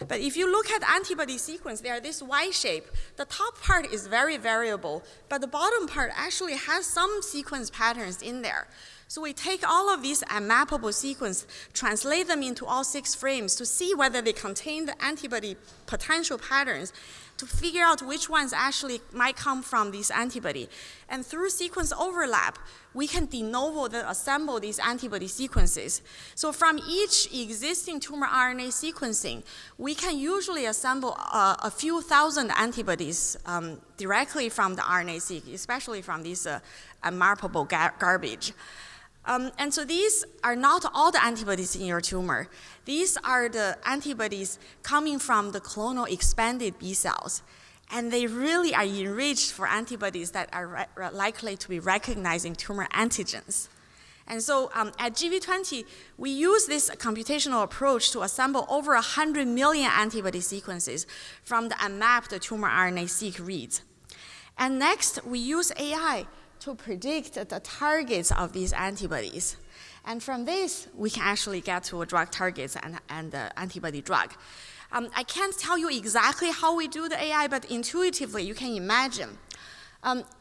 But if you look at antibody sequence, they are this Y shape. The top part is very variable, but the bottom part actually has some sequence patterns in there. So we take all of these unmappable sequence, translate them into all 6 frames to see whether they contain the antibody potential patterns, to figure out which ones actually might come from this antibody. And through sequence overlap, we can de novo assemble these antibody sequences. So from each existing tumor RNA sequencing, we can usually assemble a few thousand antibodies directly from the RNA-seq, especially from this unmappable garbage. And so these are not all the antibodies in your tumor. These are the antibodies coming from the clonal expanded B cells. And they really are enriched for antibodies that are likely to be recognizing tumor antigens. And so at GV20, we use this computational approach to assemble over 100 million antibody sequences from the unmapped tumor RNA-seq reads. And next, we use AI to predict the targets of these antibodies. And from this, we can actually get to a drug targets and the antibody drug. I can't tell you exactly how we do the AI, but intuitively, you can imagine.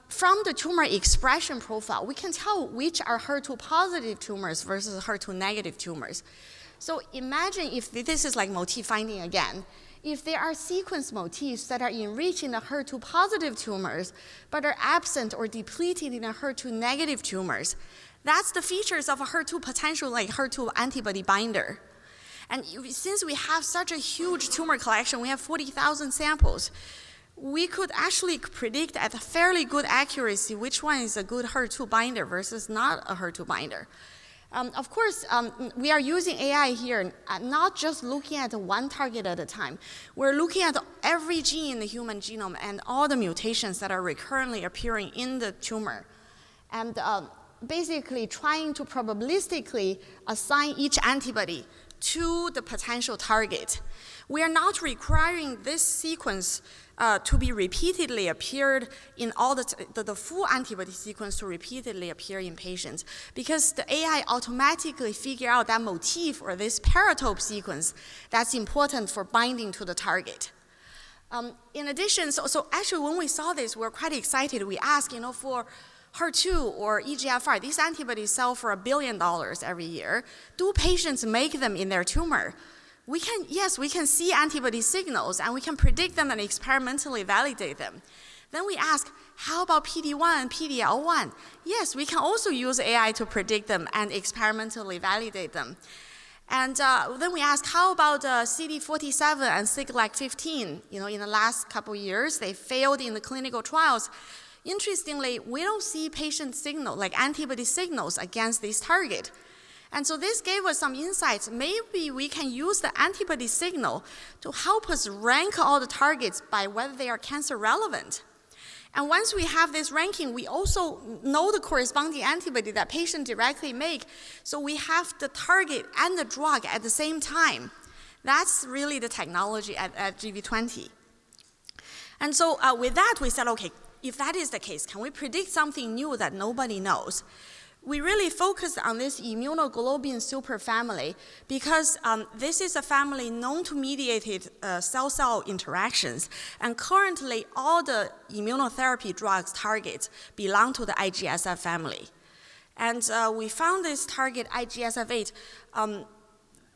From the tumor expression profile, we can tell which are HER2-positive tumors versus HER2-negative tumors. So imagine if this is like motif finding again. If there are sequence motifs that are enriched in the HER2-positive tumors, but are absent or depleted in the HER2-negative tumors, that's the features of a HER2 potential, like HER2 antibody binder. And since we have such a huge tumor collection, we have 40,000 samples, we could actually predict at a fairly good accuracy which one is a good HER2 binder versus not a HER2 binder. Of course, we are using AI here, not just looking at one target at a time. We're looking at every gene in the human genome and all the mutations that are recurrently appearing in the tumor. And basically trying to probabilistically assign each antibody to the potential target. We are not requiring this sequence to be repeatedly appeared in all the full antibody sequence to repeatedly appear in patients, because the AI automatically figure out that motif or this paratope sequence that's important for binding to the target. In addition, so actually when we saw this, we're quite excited. We asked, for HER2 or EGFR, these antibodies sell for $1 billion every year. Do patients make them in their tumor? Yes, we can see antibody signals, and we can predict them and experimentally validate them. Then we ask, how about PD-1 and PD-L1? Yes, we can also use AI to predict them and experimentally validate them. And then we ask, how about CD47 and Siglec-15? In the last couple years, they failed in the clinical trials. Interestingly, we don't see patient signal, like antibody signals against this target. And so this gave us some insights. Maybe we can use the antibody signal to help us rank all the targets by whether they are cancer relevant. And once we have this ranking, we also know the corresponding antibody that patient directly make. So we have the target and the drug at the same time. That's really the technology at GV20. And so with that, we said, okay, if that is the case, can we predict something new that nobody knows? We really focused on this immunoglobulin superfamily because this is a family known to mediate cell-cell interactions. And currently, all the immunotherapy drugs targets belong to the IGSF family. And we found this target, IGSF8,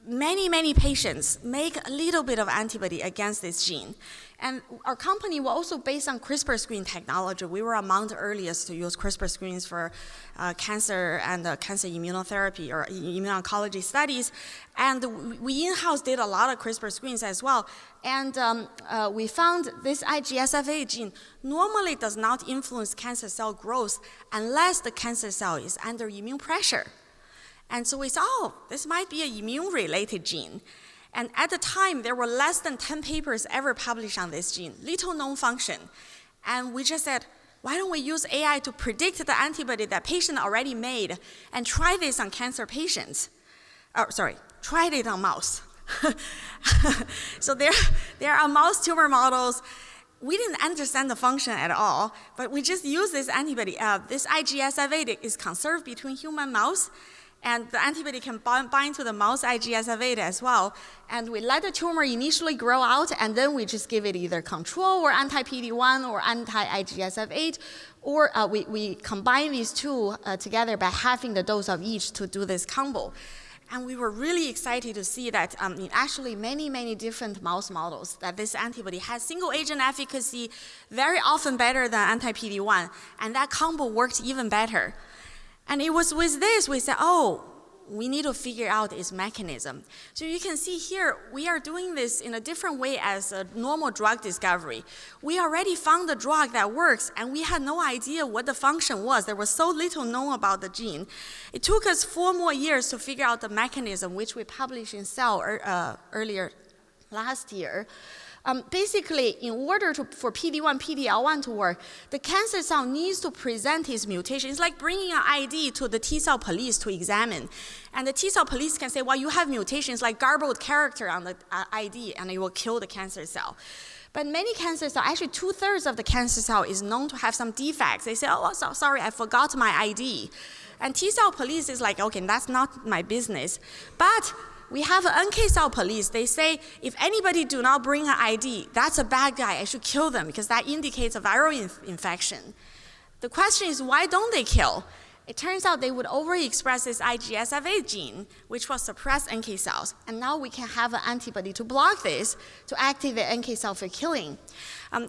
many patients make a little bit of antibody against this gene. And our company was also based on CRISPR screen technology. We were among the earliest to use CRISPR screens for cancer and cancer immunotherapy or immuno-oncology studies. And we in-house did a lot of CRISPR screens as well. And we found this IGSF8 gene normally does not influence cancer cell growth unless the cancer cell is under immune pressure. And so we said, oh, this might be an immune-related gene. And at the time, there were less than 10 papers ever published on this gene, little known function. And we just said, why don't we use AI to predict the antibody that patient already made and try this on cancer patients? Tried it on mouse. So there are mouse tumor models. We didn't understand the function at all, but we just used this antibody. This IGSF8 is conserved between human and mouse, and the antibody can bind to the mouse IGSF8 as well. And we let the tumor initially grow out, and then we just give it either control or anti-PD-1 or anti-IGSF8, or we combine these two together by halving the dose of each to do this combo. And we were really excited to see that in actually many different mouse models that this antibody has single agent efficacy, very often better than anti-PD-1, and that combo worked even better. And it was with this we said, oh, we need to figure out its mechanism. So you can see here, we are doing this in a different way as a normal drug discovery. We already found the drug that works, and we had no idea what the function was. There was so little known about the gene. It took us 4 more years to figure out the mechanism, which we published in Cell earlier last year. Basically, in order for PD-1, PD-L1 to work, the cancer cell needs to present its mutation. It's like bringing an ID to the T-cell police to examine. And the T-cell police can say, well, you have mutations like garbled character on the ID, and it will kill the cancer cell. But many cancer cells, actually 2/3 of the cancer cell is known to have some defects. They say, oh, sorry, I forgot my ID. And T-cell police is like, okay, that's not my business. But we have an NK cell police. They say, if anybody do not bring an ID, that's a bad guy. I should kill them because that indicates a viral infection. The question is, why don't they kill? It turns out they would overexpress this IGSF8 gene, which will suppress NK cells. And now we can have an antibody to block this, to activate NK cell for killing.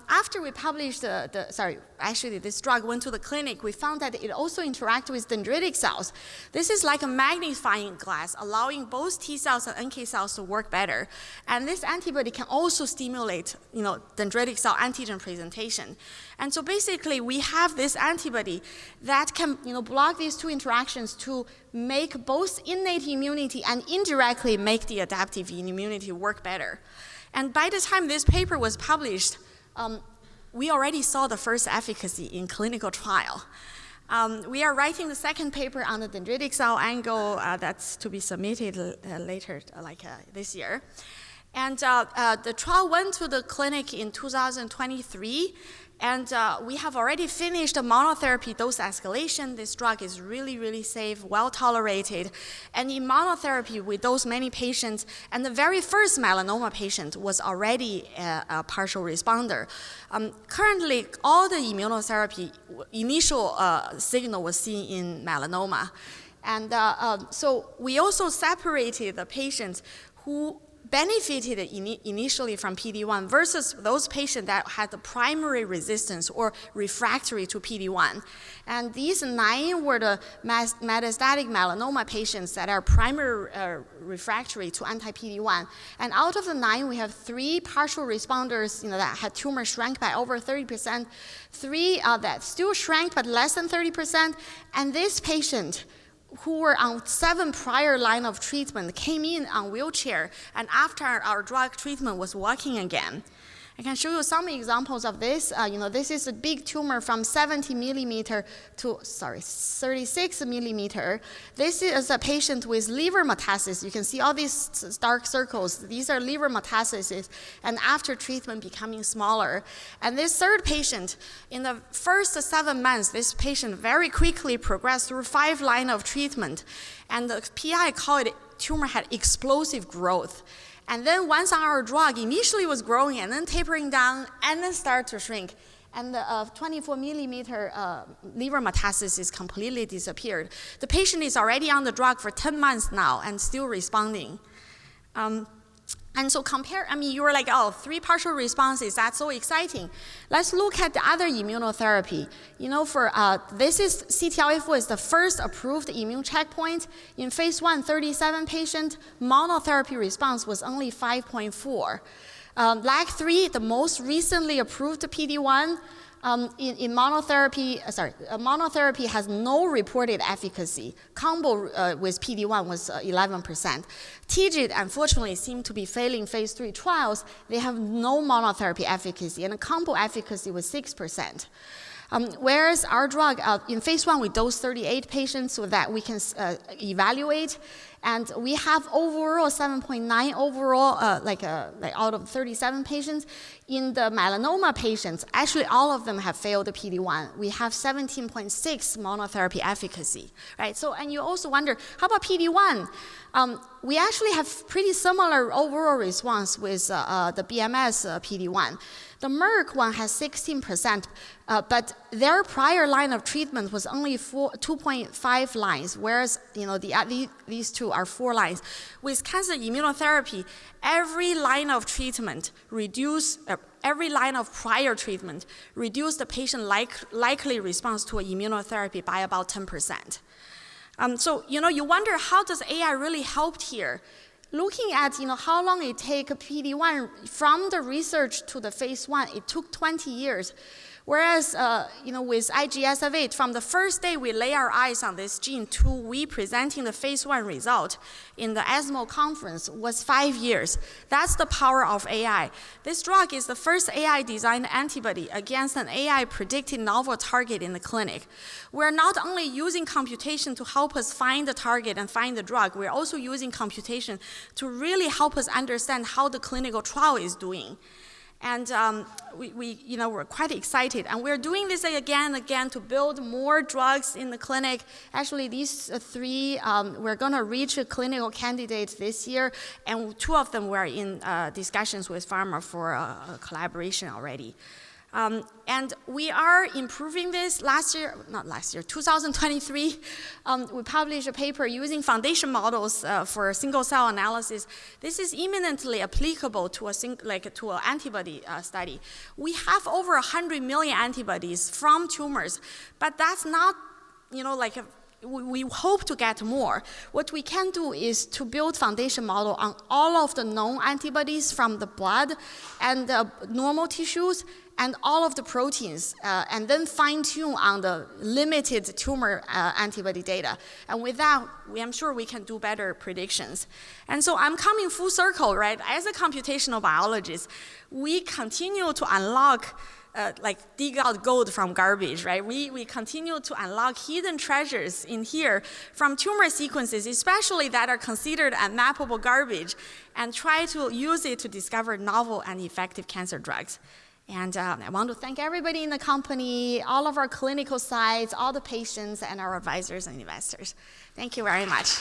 After we published this drug went to the clinic, we found that it also interacts with dendritic cells. This is like a magnifying glass, allowing both T cells and NK cells to work better. And this antibody can also stimulate, dendritic cell antigen presentation. And so basically, we have this antibody that can, block these two interactions to make both innate immunity and indirectly make the adaptive immunity work better. And by the time this paper was published, we already saw the first efficacy in clinical trial. We are writing the second paper on the dendritic cell angle that's to be submitted later, this year. And the trial went to the clinic in 2023. And we have already finished a monotherapy dose escalation. This drug is really safe, well tolerated. And in monotherapy, we dosed many patients, and the very first melanoma patient was already a partial responder. Currently, all the immunotherapy initial signal was seen in melanoma. And so we also separated the patients who benefited initially from PD-1 versus those patients that had the primary resistance or refractory to PD-1. And these 9 were the metastatic melanoma patients that are primary refractory to anti-PD-1. And out of the 9, we have 3 partial responders that had tumor shrank by over 30%, 3 that still shrank but less than 30%, and this patient who were on 7 prior line of treatment came in on wheelchair, and after our drug treatment was walking again. I can show you some examples of this. This is a big tumor from 70 millimeter to, 36 millimeter. This is a patient with liver metastasis. You can see all these dark circles. These are liver metastases, and after treatment becoming smaller. And this third patient, in the first 7 months, this patient very quickly progressed through 5 lines of treatment. And the PI called it tumor had explosive growth. And then once on our drug, initially was growing and then tapering down and then start to shrink. And the 24 millimeter liver metastasis completely disappeared. The patient is already on the drug for 10 months now and still responding. And so you were like, oh, 3 partial responses, that's so exciting. Let's look at the other immunotherapy. This is CTLA-4 is the first approved immune checkpoint. In phase 1, 37 patient, monotherapy response was only 5.4. LAG-3, the most recently approved PD-1, in monotherapy, monotherapy has no reported efficacy. Combo with PD-1 was 11%. TIGIT, unfortunately, seem to be failing phase 3 trials. They have no monotherapy efficacy, and the combo efficacy was 6%. Whereas our drug, in phase 1, we dosed 38 patients so that we can evaluate, and we have overall 7.9 overall, out of 37 patients. In the melanoma patients, actually all of them have failed the PD-1. We have 17.6 monotherapy efficacy, right? So, and you also wonder, how about PD-1? We actually have pretty similar overall response with the BMS PD-1. The Merck one has 16%, but their prior line of treatment was only 2.5 lines, whereas these two are 4 lines. With cancer immunotherapy, every line of treatment every line of prior treatment reduce the patient likely response to immunotherapy by about 10%. So you wonder, how does AI really help here? Looking at how long it takes PD-1 from the research to the phase 1, it took 20 years. Whereas, with IGSF-8, from the first day we lay our eyes on this gene to we presenting the phase 1 result in the ESMO conference was 5 years. That's the power of AI. This drug is the first AI-designed antibody against an AI-predicted novel target in the clinic. We're not only using computation to help us find the target and find the drug, we're also using computation to really help us understand how the clinical trial is doing. And we're quite excited. And we're doing this again and again to build more drugs in the clinic. Actually, these 3, we're going to reach a clinical candidate this year, and 2 of them were in discussions with pharma for a collaboration already. And we are improving this. 2023, we published a paper using foundation models for single-cell analysis. This is eminently applicable to an antibody study. We have over 100 million antibodies from tumors, but that's not, we hope to get more. What we can do is to build foundation model on all of the known antibodies from the blood and the normal tissues and all of the proteins, and then fine-tune on the limited tumor antibody data. And with that, I'm sure we can do better predictions. And so I'm coming full circle, right? As a computational biologist, we continue to unlock dig out gold from garbage, right? We continue to unlock hidden treasures in here from tumor sequences, especially that are considered unmappable garbage, and try to use it to discover novel and effective cancer drugs. And I want to thank everybody in the company, all of our clinical sites, all the patients, and our advisors and investors. Thank you very much.